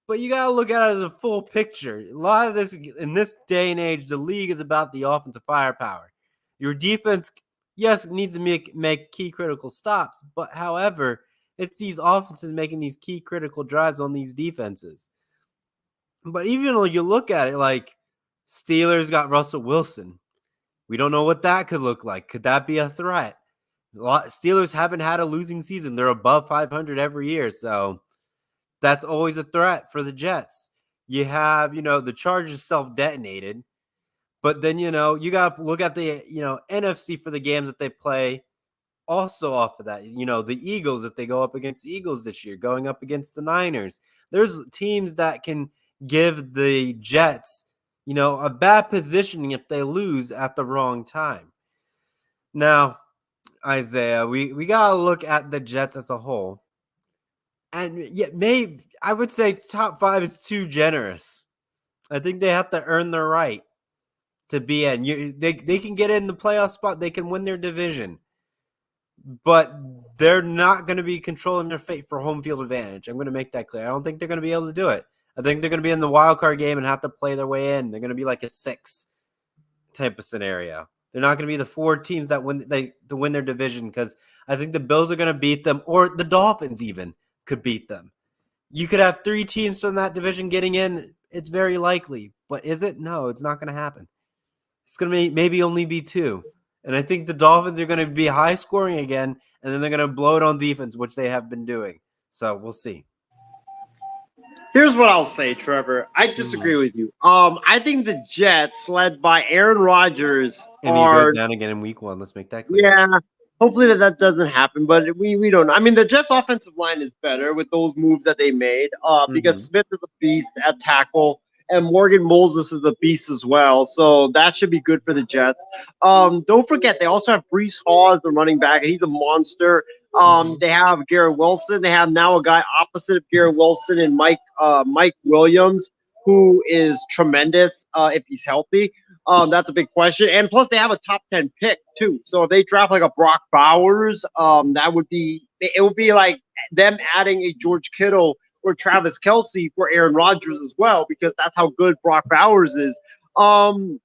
But you got to look at it as a full picture. A lot of this, in this day and age, the league is about the offensive firepower. Your defense, yes, needs to make key critical stops. But however, it's these offenses making these key critical drives on these defenses. But even though you look at it, like Steelers got Russell Wilson. We don't know what that could look like. Could that be a threat? Steelers haven't had a losing season. They're above 500 every year. So that's always a threat for the Jets. You have, the Chargers self-detonated. But then, you got to look at the, NFC for the games that they play. Also off of that, the Eagles, if they go up against the Eagles this year, going up against the Niners. There's teams that can give the Jets, a bad positioning if they lose at the wrong time. Now, Isaiah, we got to look at the Jets as a whole. And yet, maybe I would say top 5 is too generous. I think they have to earn the right to be in. They can get in the playoff spot. They can win their division. But they're not going to be controlling their fate for home field advantage. I'm going to make that clear. I don't think they're going to be able to do it. I think they're going to be in the wild card game and have to play their way in. They're going to be like a 6 type of scenario. They're not going to be the 4 teams that win their division, because I think the Bills are going to beat them, or the Dolphins even could beat them. You could have 3 teams from that division getting in. It's very likely. But is it? No, it's not going to happen. It's going to maybe only be 2. And I think the Dolphins are going to be high scoring again, and then they're going to blow it on defense, which they have been doing. So we'll see. Here's what I'll say, Trevor. I disagree with you. I think the Jets, led by Aaron Rodgers, and he goes down again in week 1. Let's make that clear. Yeah, hopefully that doesn't happen, but we don't know. I mean, the Jets' offensive line is better with those moves that they made, because Smith is a beast at tackle, and Morgan Moses is a beast as well. So that should be good for the Jets. Don't forget, they also have Breece Hall as the running back, and he's a monster. They have Garrett Wilson. They have now a guy opposite of Garrett Wilson and Mike Williams, who is tremendous if he's healthy. That's a big question. And plus, they have a top 10 pick, too. So if they draft like a Brock Bowers, it would be like them adding a George Kittle or Travis Kelce for Aaron Rodgers as well, because that's how good Brock Bowers is. And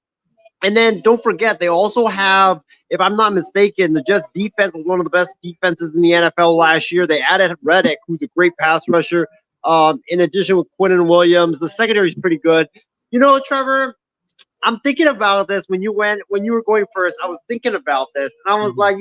then don't forget, they also have, if I'm not mistaken, the Jets defense was one of the best defenses in the NFL last year. They added Reddick, who's a great pass rusher. In addition with Quinnen Williams, the secondary is pretty good. Trevor, I'm thinking about this when you were going first. I was thinking about this, and I was like,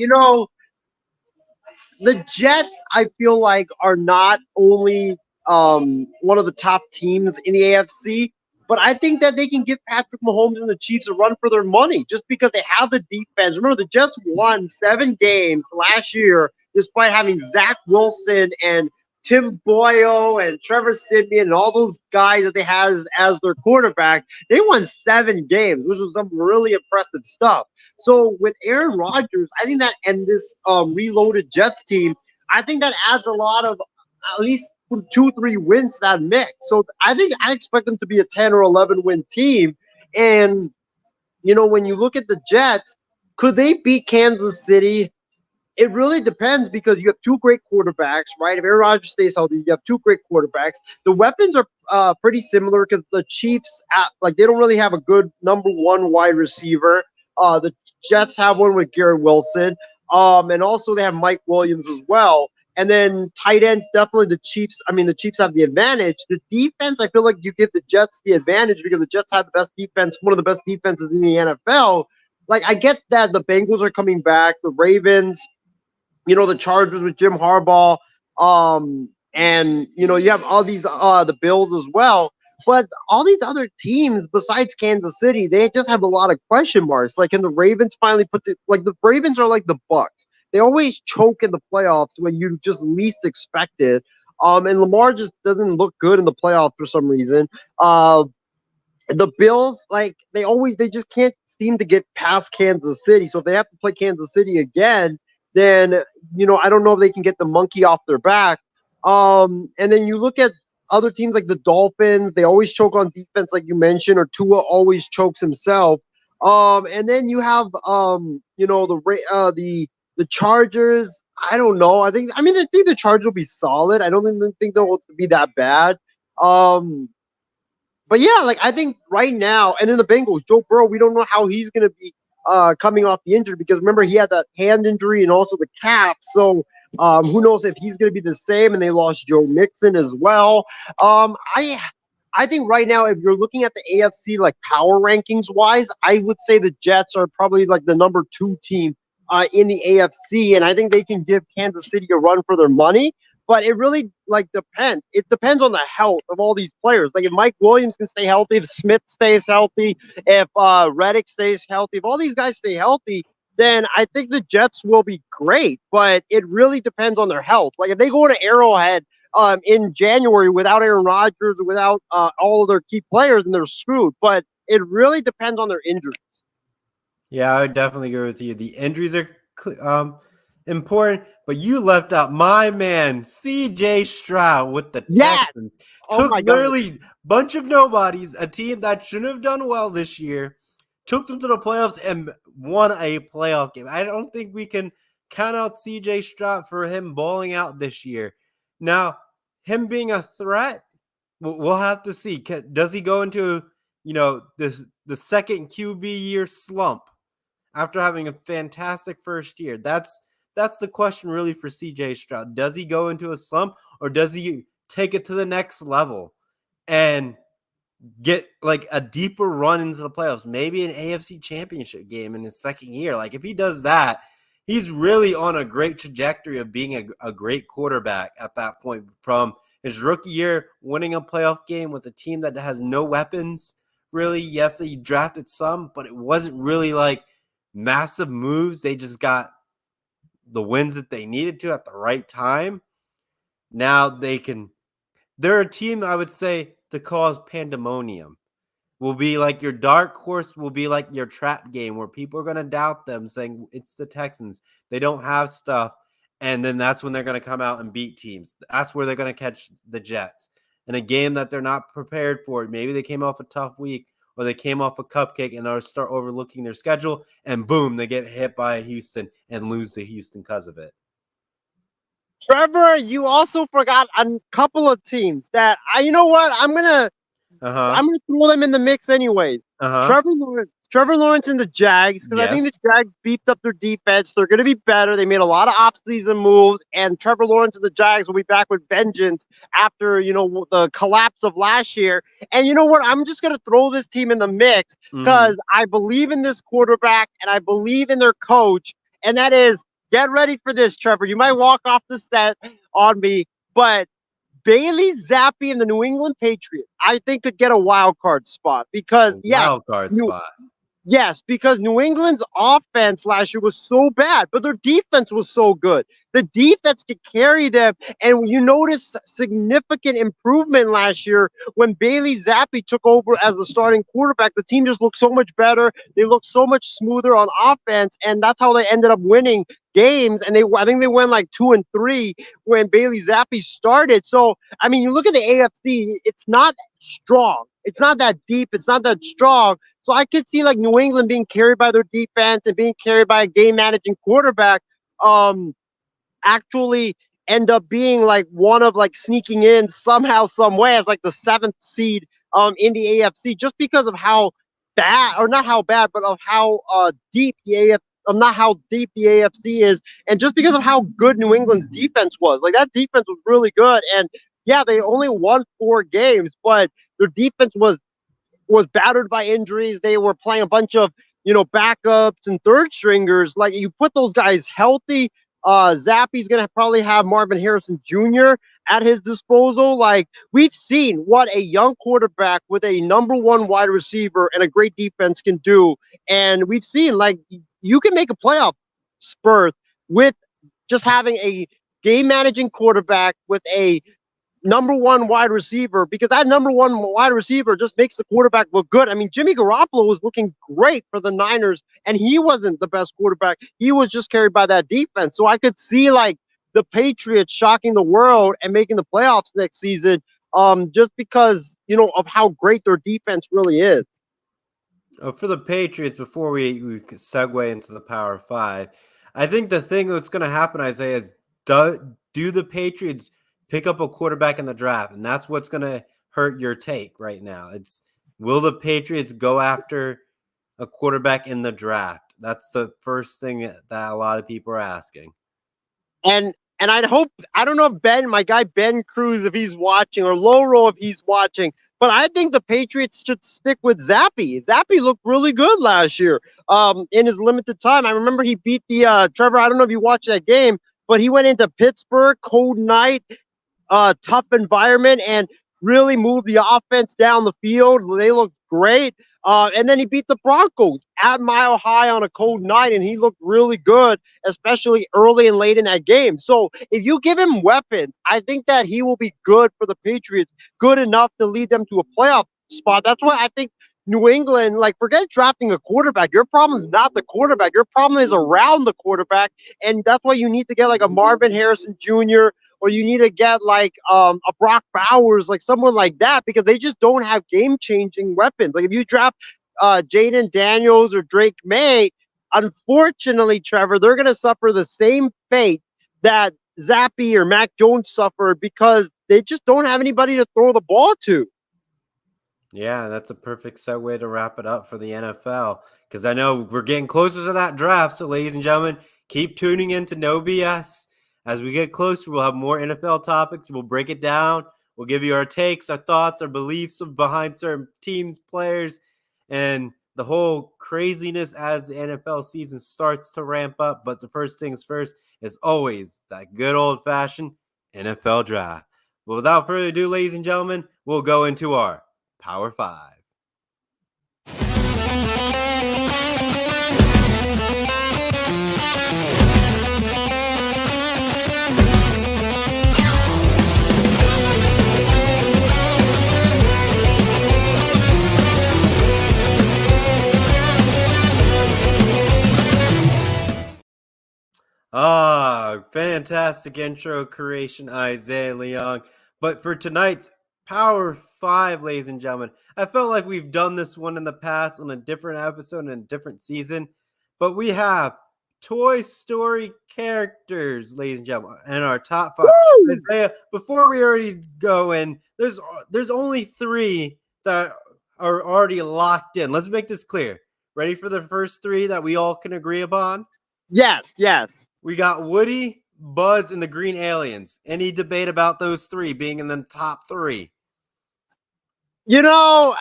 the Jets, I feel like, are not only one of the top teams in the AFC, but I think that they can give Patrick Mahomes and the Chiefs a run for their money just because they have the defense. Remember, the Jets won 7 games last year despite having Zach Wilson and Tim Boyle and Trevor Siemian and all those guys that they had as their quarterback. They won 7 games, which was some really impressive stuff. So with Aaron Rodgers, I think that, and this reloaded Jets team, I think that adds a lot of at least 2-3 wins to that mix. So I expect them to be a 10 or 11 win team. And when you look at the Jets, could they beat Kansas City? It really depends, because you have 2 great quarterbacks, right? If Aaron Rodgers stays healthy, you have 2 great quarterbacks. The weapons are pretty similar, because the Chiefs, they don't really have a good number 1 wide receiver. The Jets have one with Garrett Wilson, and also they have Mike Williams as well. And then tight end, definitely the Chiefs. I mean, the Chiefs have the advantage. The defense, I feel like you give the Jets the advantage because the Jets have the best defense, one of the best defenses in the NFL. Like, I get that the Bengals are coming back, the Ravens, the Chargers with Jim Harbaugh, and you have all these the Bills as well. But all these other teams besides Kansas City, they just have a lot of question marks. Like, can the Ravens finally the Ravens are like the Bucks. They always choke in the playoffs when you just least expect it. And Lamar just doesn't look good in the playoffs for some reason. The Bills, they just can't seem to get past Kansas City. So if they have to play Kansas City again, then, I don't know if they can get the monkey off their back. And then you look at other teams like the Dolphins, they always choke on defense, like you mentioned, or Tua always chokes himself. And then you have, the Chargers. I don't know. I think the Chargers will be solid. I don't think they'll be that bad. But yeah, I think right now, and then the Bengals, Joe Burrow, we don't know how he's going to be coming off the injury, because remember, he had that hand injury and also the calf. So who knows if he's going to be the same, and they lost Joe Mixon as well. I think right now, if you're looking at the AFC like power rankings wise, I would say the Jets are probably like the number two team in the AFC, and I think they can give Kansas City a run for their money. But it really like depends. It depends on the health of all these players. Like if Mike Williams can stay healthy, if Smith stays healthy, if Reddick stays healthy, if all these guys stay healthy, then I think the Jets will be great. But it really depends on their health. Like if they go to Arrowhead in January without Aaron Rodgers or without all of their key players, and they're screwed. But it really depends on their injuries. Yeah, I would definitely agree with you. The injuries are important, but you left out my man, CJ Stroud with the Yes. Texans. Oh Took my God. literally bunch of nobodies, a team that shouldn't have done well this year, took them to the playoffs and won a playoff game. I don't think we can count out CJ Stroud for him balling out this year. Now, him being a threat, we'll have to see. Does he go into the second QB year slump after having a fantastic first year? That's the question really for CJ Stroud. Does he go into a slump, or does he take it to the next level and get like a deeper run into the playoffs, maybe an AFC championship game in his second year? Like if he does that, he's really on a great trajectory of being a great quarterback at that point. From his rookie year, winning a playoff game with a team that has no weapons, really. Yes, he drafted some, but it wasn't really like massive moves. They just got the wins that they needed to at the right time. Now they're a team, I would say, to cause pandemonium. Will be like your dark horse, will be like your trap game where people are going to doubt them, saying it's the Texans. They don't have stuff. And then that's when they're going to come out and beat teams. That's where they're going to catch the Jets in a game that they're not prepared for. Maybe they came off a tough week, or they came off a cupcake and they'll start overlooking their schedule, and boom, they get hit by Houston and lose to Houston because of it. Trevor, you also forgot a couple of teams that you know what? I'm gonna throw them in the mix anyways. Trevor Lawrence and the Jags, because I think Yes. the Jags beefed up their defense. They're gonna be better. They made a lot of offseason moves, and Trevor Lawrence and the Jags will be back with vengeance after the collapse of last year. And you know what? I'm just gonna throw this team in the mix because I believe in this quarterback and I believe in their coach, and that is, get ready for this, Trevor. You might walk off the set on me, but Bailey Zappi and the New England Patriots, I think, could get a wild card spot because, Wild card spot. Yes, because New England's offense last year was so bad, but their defense was so good. The defense could carry them, and you notice significant improvement last year when Bailey Zappi took over as the starting quarterback. The team just looked so much better. They looked so much smoother on offense, and that's how they ended up winning games. And I think they went like 2-3 when Bailey Zappi started. So, I mean, you look at the AFC, it's not strong. It's not that deep. It's not that strong. So I could see like New England being carried by their defense and being carried by a game managing quarterback actually end up being like one of like sneaking in somehow, some way as like the seventh seed in the AFC, just because of how bad, or not how bad, but of how deep the AFC, not how deep the AFC is, and just because of how good New England's defense was. Like that defense was really good, and yeah, they only won 4 games, but their defense was battered by injuries. They were playing a bunch of backups and third stringers. Like you put those guys healthy, Zappi's gonna probably have Marvin Harrison Jr. at his disposal. Like we've seen what a young quarterback with a number 1 wide receiver and a great defense can do, and we've seen like you can make a playoff spurt with just having a game managing quarterback with a number 1 wide receiver, because that number 1 wide receiver just makes the quarterback look good. I mean, Jimmy Garoppolo was looking great for the Niners, and he wasn't the best quarterback. He was just carried by that defense. So I could see like the Patriots shocking the world and making the playoffs next season, just because of how great their defense really is. For the Patriots, before we segue into the Power Five, I think the thing that's going to happen, Isaiah, is do the Patriots pick up a quarterback in the draft? And that's what's going to hurt your take right now. It's, will the Patriots go after a quarterback in the draft? That's the first thing that a lot of people are asking. And I'd hope, I don't know if Ben, my guy Ben Cruz, if he's watching, or Loro if he's watching, But I think the Patriots should stick with Zappy. Zappy looked really good last year in his limited time. I remember he beat the Trevor. I don't know if you watched that game, but he went into Pittsburgh, cold night, tough environment, and really moved the offense down the field. They looked great. And then he beat the Broncos at Mile High on a cold night, and he looked really good, especially early and late in that game. So if you give him weapons, I think that he will be good for the Patriots, good enough to lead them to a playoff spot. That's why I think New England, like, forget drafting a quarterback. Your problem is not the quarterback. Your problem is around the quarterback, and that's why you need to get like a Marvin Harrison Jr. or you need to get like a Brock Bowers, like someone like that, because they just don't have game-changing weapons. Like if you draft Jaden Daniels or Drake May, unfortunately, Trevor, they're going to suffer the same fate that Zappy or Mac Jones suffered because they just don't have anybody to throw the ball to. Yeah, that's a perfect segue to wrap it up for the NFL because I know we're getting closer to that draft. So, ladies and gentlemen, keep tuning in to No BS. As we get closer, we'll have more NFL topics. We'll break it down. We'll give you our takes, our thoughts, our beliefs behind certain teams, players, and the whole craziness as the NFL season starts to ramp up. But the first things first is always that good old-fashioned NFL draft. But without further ado, ladies and gentlemen, we'll go into our Power 5. Fantastic intro creation, Isaiah Leong. But for tonight's Power 5, ladies and gentlemen, I felt like we've done this one in the past on a different episode and a different season. But we have Toy Story characters, ladies and gentlemen, in our top 5. Woo! Isaiah, before we already go in, there's only 3 that are already locked in. Let's make this clear. Ready for the first 3 that we all can agree upon? Yes, yes. We got Woody, Buzz, and the Green Aliens. Any debate about those 3 being in the top 3? You know,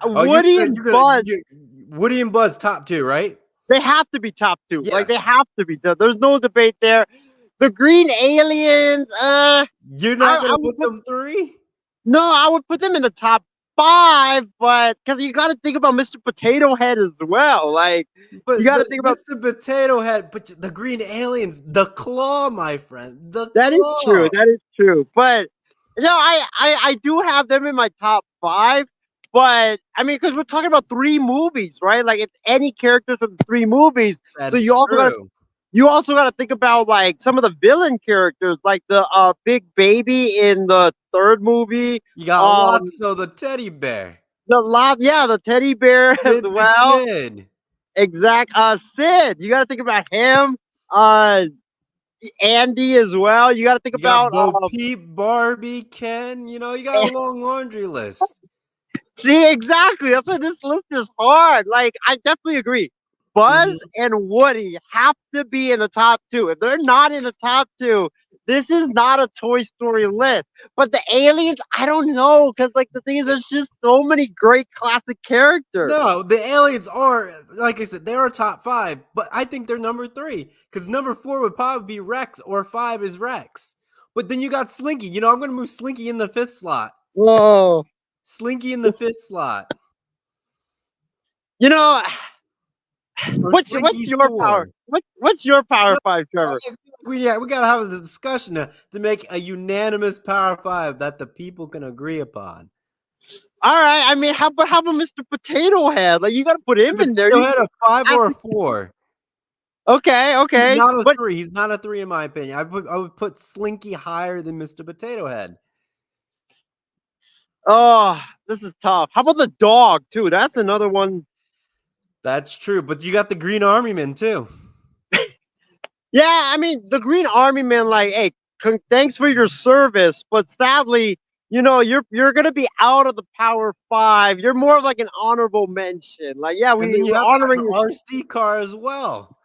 Woody and Buzz. Woody and Buzz top 2, right? They have to be top 2. Yes. Like they have to be. There's no debate there. The Green Aliens. You're not gonna put them 3? No, I would put them in the top 5, but because you got to think about Mr. Potato Head as well. Like, but you got to think about Mr. Potato Head. But the Green Aliens, the claw, my friend, that is true. That is true. But you know, I do have them in my top 5. But I mean, because we're talking about 3 movies, right? Like, it's any characters from the 3 movies. That's so you also got to think about like some of the villain characters, like the Big Baby in the 3rd movie. You got Lotso, the teddy bear. The teddy bear Sid as well. The kid. Exact. Sid. You got to think about him. Andy as well. You got to think about Bo Peep, Barbie, Ken. You know, you got a long laundry list. See, exactly. That's why this list is hard. Like, I definitely agree. Buzz and Woody have to be in the top 2. If they're not in the top 2, this is not a Toy Story list. But the aliens, I don't know, because like the thing is, there's just so many great classic characters. No, the aliens are, like I said, they are top 5, but I think they're number 3 because number 4 would probably be Rex, or 5 is Rex. But then you got Slinky. You know, I'm going to move Slinky in the 5th slot. Whoa. Slinky in the 5th slot. You know, what's your power? What's your power 5, Trevor? We gotta have a discussion to make a unanimous power 5 that the people can agree upon. All right, I mean, how about Mr. Potato Head? Like, you gotta put him in there. Potato Head a 5 or a 4. Okay. He's not a 3. He's not a 3 in my opinion. I would put Slinky higher than Mr. Potato Head. Oh, this is tough. How about the dog too? That's another one. That's true, but you got the Green Army Man too. Yeah, I mean, the Green Army Man, like, hey, thanks for your service, but sadly, you know, you're gonna be out of the Power 5. You're more of like an honorable mention. Like, yeah, we're honoring your RC car as well.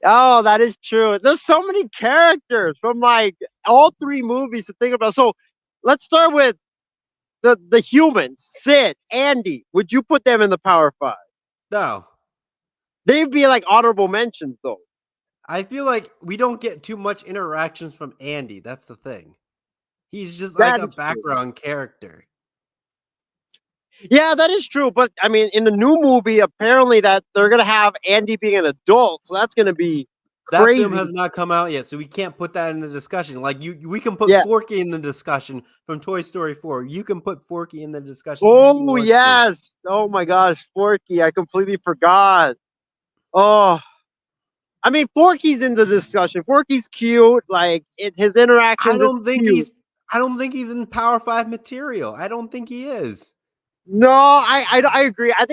Oh, that is true. There's so many characters from like all 3 movies to think about. So let's start with the humans, Sid, Andy, would you put them in the Power Five? No. They'd be like honorable mentions, though. I feel like we don't get too much interactions from Andy. That's the thing. He's just like That a is true. background character. Yeah, that is true. But I mean, in the new movie, apparently that they're gonna have Andy being an adult, so that's gonna be That film crazy. has not come out yet, so we can't put that in the discussion. Like we can put Yeah. Forky in the discussion from Toy Story 4. You can put Forky in the discussion if you Oh want to. yes. Oh my gosh, Forky. I completely forgot. Oh, I mean, Forky's in the discussion. Forky's cute. Like his I interactions, it's don't think cute. he's I don't think he's in Power 5 material. I don't think he is. No, I agree. I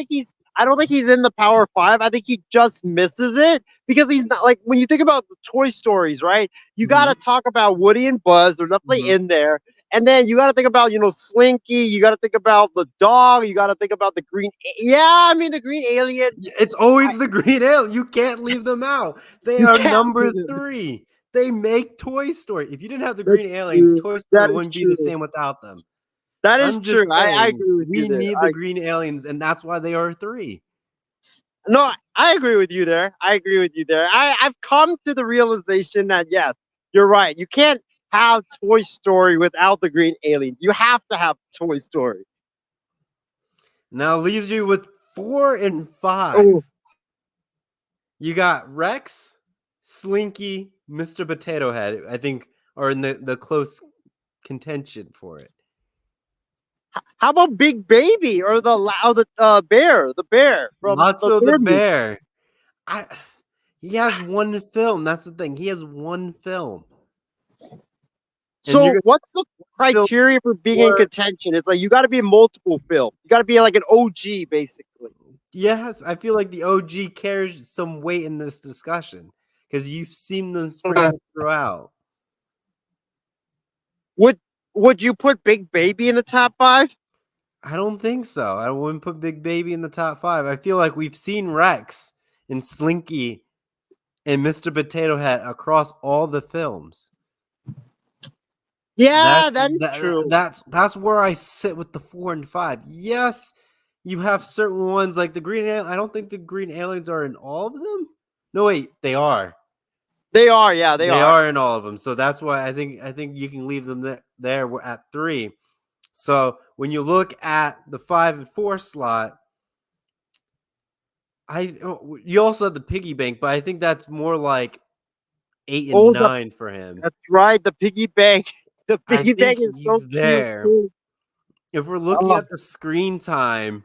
don't think he's in the Power Five. I think he just misses it because he's not like when you think about the Toy Stories, right? You got to Mhm. talk about Woody and Buzz. They're definitely Mhm. in there, and then you got to think about Slinky. You got to think about the dog. You got to think about the green. Yeah, I mean the green alien. It's always the green ale. You can't leave them out. They You are can't. number 3. They make Toy Story. If you didn't have the That's green aliens, true. Toy Story That is wouldn't be the true. same without them. That is I'm just true. I saying, agree with you we there. need the green aliens, and that's why they are 3. No, I agree with you there. I agree with you there. I've come to the realization that yes, you're right. You can't have Toy Story without the green alien. You have to have Toy Story. Now leaves you with 4 and 5. Oh, You got Rex, Slinky, Mr. Potato Head, I think are in the close contention for it. how about Big Baby or the bear from the Lotso the third movie? bear. I He has one film. That's the thing. He has one film. And you're So what's the gonna film criteria for being in more. contention? It's like you got to be in multiple films. You got to be like an OG basically. Yes, I feel like the OG carries some weight in this discussion because you've seen them sprinkled throughout. Would would you put Big Baby in the top five? I don't think so. I wouldn't put Big Baby in the top 5. I feel like we've seen Rex and Slinky and Mr. Potato Head across all the films. Yeah, that is true. That's where I sit with the 4 and 5. Yes, you have certain ones like the Green Alien. I don't think the Green Aliens are in all of them. No, wait, they are. They are, yeah, they They are. are in all of them. So that's why I think you can leave them there. We're at 3. So when you look at the 5 and 4 slot, you also have the piggy bank, but I think that's more like 8 and Oh, 9 for him. that's right. The piggy bank. The I piggy think bank is so he's cute there. too. If we're looking Oh, at the screen time,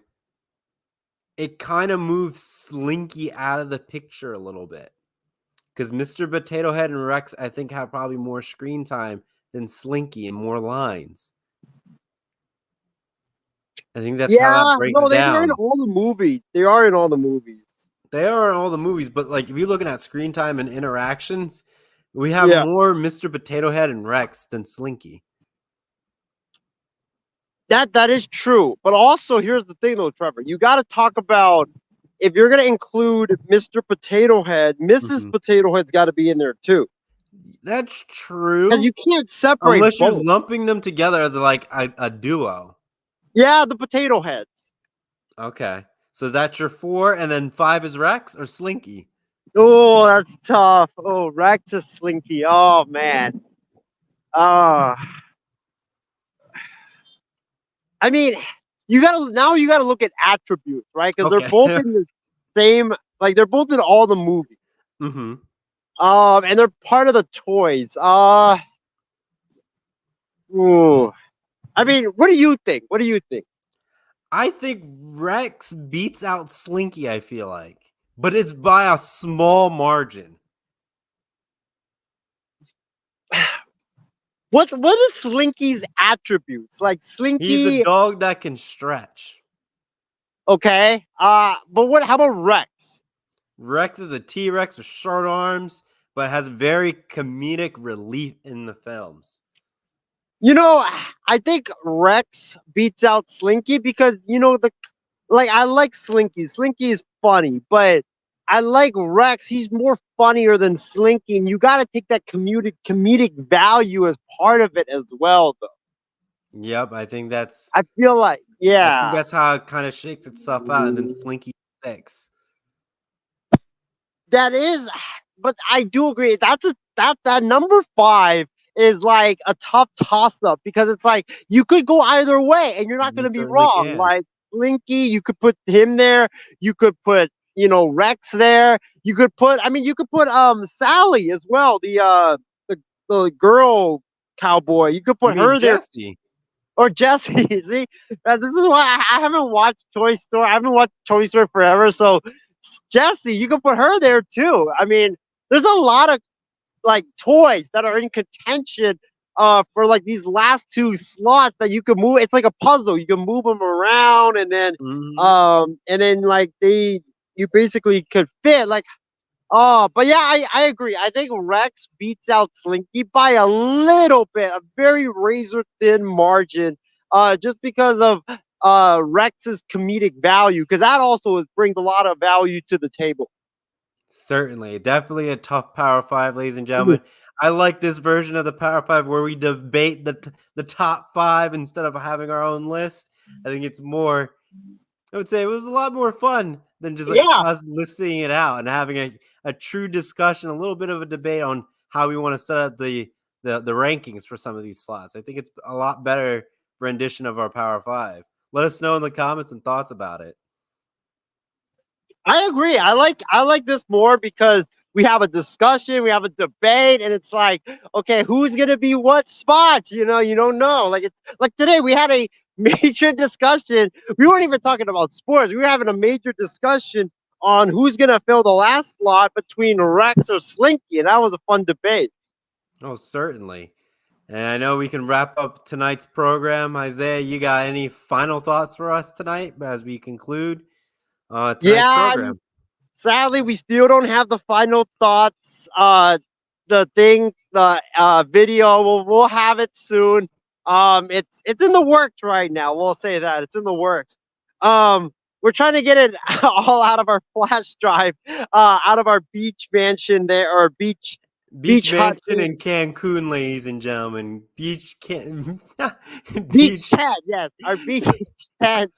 it kind of moves Slinky out of the picture a little bit. Because Mr. Potato Head and Rex, I think, have probably more screen time than Slinky and more lines. I think that's how that yeah. breaks No, they're in down. all the movies. They are in all the movies. They are in all the movies, but like if you're looking at screen time and interactions, we have Yeah, more Mr. Potato Head and Rex than Slinky. that is true. But also, here's the thing, though, Trevor. You got to talk about if you're gonna include Mr. Potato Head, Mrs. Mm-hmm. Potato Head's got to be in there too. That's Because true, you can't separate unless you're both. lumping them together as like a duo. Yeah, the Potato Heads. Okay, so that's your 4, and then 5 is Rex or Slinky. Oh, that's tough. Oh, Rex or Slinky. Oh man. Ah. I mean, you gotta look at attributes, right? Because they're Okay. both in the same, like they're both in all the movies. Mm-hmm. And they're part of the toys. Ooh. I mean, what do you think? What do you think? I think Rex beats out Slinky, I feel like, but it's by a small margin. What is Slinky's attributes? Like He's a Slinky, dog that can stretch. okay. But what? How about Rex? Rex is a T-Rex with short arms, but has very comedic relief in the films. I think Rex beats out Slinky because I like Slinky. Slinky is funny, but I like Rex. He's more funnier than Slinky, and you got to take that comedic value as part of it as well, though. Yep, I think that's I feel like, I think yeah. that's how it kind of shakes itself out, and then Slinky 6. That is, but I do agree. That number 5 is like a tough toss up because it's like you could go either way and you're not going You to be certainly wrong. can. Like Linky, you could put him there. You could put Rex there. You could put, I mean, you could put Sally as well. The girl cowboy. You could You put mean her there, Jesse? or Jessie. See, this is why I haven't watched Toy Story. I haven't watched Toy Story forever. So Jessie, you can put her there too. I mean, there's a lot of like toys that are in contention for like these last 2 slots that you can move. It's like a puzzle. You can move them around, Mhm. and then like you basically could fit like. Oh, but yeah, I agree. I think Rex beats out Slinky by a little bit, a very razor thin margin, just because of Rex's comedic value, because that also brings a lot of value to the table. Certainly. Definitely a tough Power 5, ladies and gentlemen. I like this version of the Power 5 where we debate the top 5 instead of having our own list. I think it's more I would say it was a lot more fun than just like Yeah, us listing it out and having a true discussion, a little bit of a debate on how we want to set up the rankings for some of these slots. I think it's a lot better rendition of our Power 5. Let us know in the comments and thoughts about it. I agree. I like this more because we have a discussion, we have a debate, and it's like, okay, who's gonna be what spots? You don't know. Like it's like today we had a major discussion. We weren't even talking about sports. We were having a major discussion on who's gonna fill the last slot between Rex or Slinky, and that was a fun debate. Oh, certainly. And I know we can wrap up tonight's program. Isaiah, you got any final thoughts for us tonight as we conclude tonight's Yeah, program? sadly, we still don't have the final thoughts. The video, we'll have it soon. It's in the works right now. We'll say that it's in the works. We're trying to get it all out of our flash drive, out of our beach mansion there, or Beach beach hut mansion in Cancun, ladies and gentlemen. Beach can beach beach. tent. Yes, our beach tent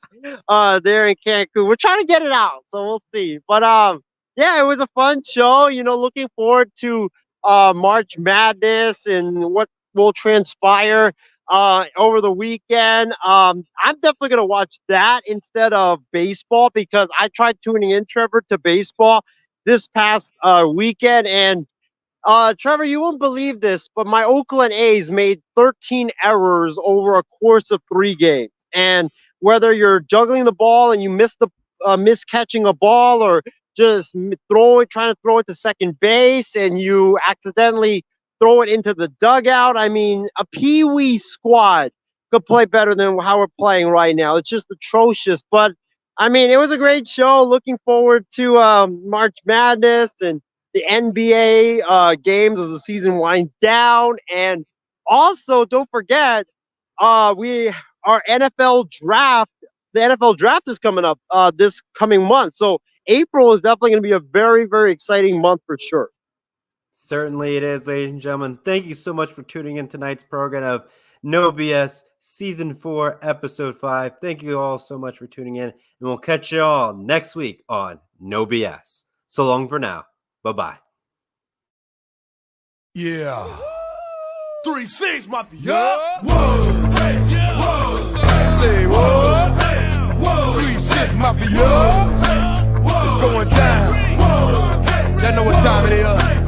there in Cancun. We're trying to get it out, so we'll see. But yeah, it was a fun show. Looking forward to March Madness and what will transpire over the weekend. I'm definitely gonna watch that instead of baseball because I tried tuning in, Trevor, to baseball this past weekend, and Trevor, you won't believe this, but my Oakland A's made 13 errors over a course of 3 games. And whether you're juggling the ball and you miss catching a ball, or just trying to throw it to second base and you accidentally throw it into the dugout. I mean, a pee-wee squad could play better than how we're playing right now. It's just atrocious. But I mean, it was a great show. Looking forward to March Madness and the NBA games as the season winds down. And also, don't forget, our NFL draft. The NFL draft is coming up this coming month. So April is definitely going to be a very, very exciting month for sure. Certainly it is, ladies and gentlemen. Thank you so much for tuning in tonight's program of No BS Season 4, Episode 5. Thank you all so much for tuning in, and we'll catch you all next week on No BS. So long for now. Bye-bye. Yeah. 3-6, mafia. Yeah. Whoa. Hey. Yeah. Whoa. Say what? Hey. Whoa. 3-6, mafia. Hey. Whoa. It's going down. Whoa. Y'all know what time it is.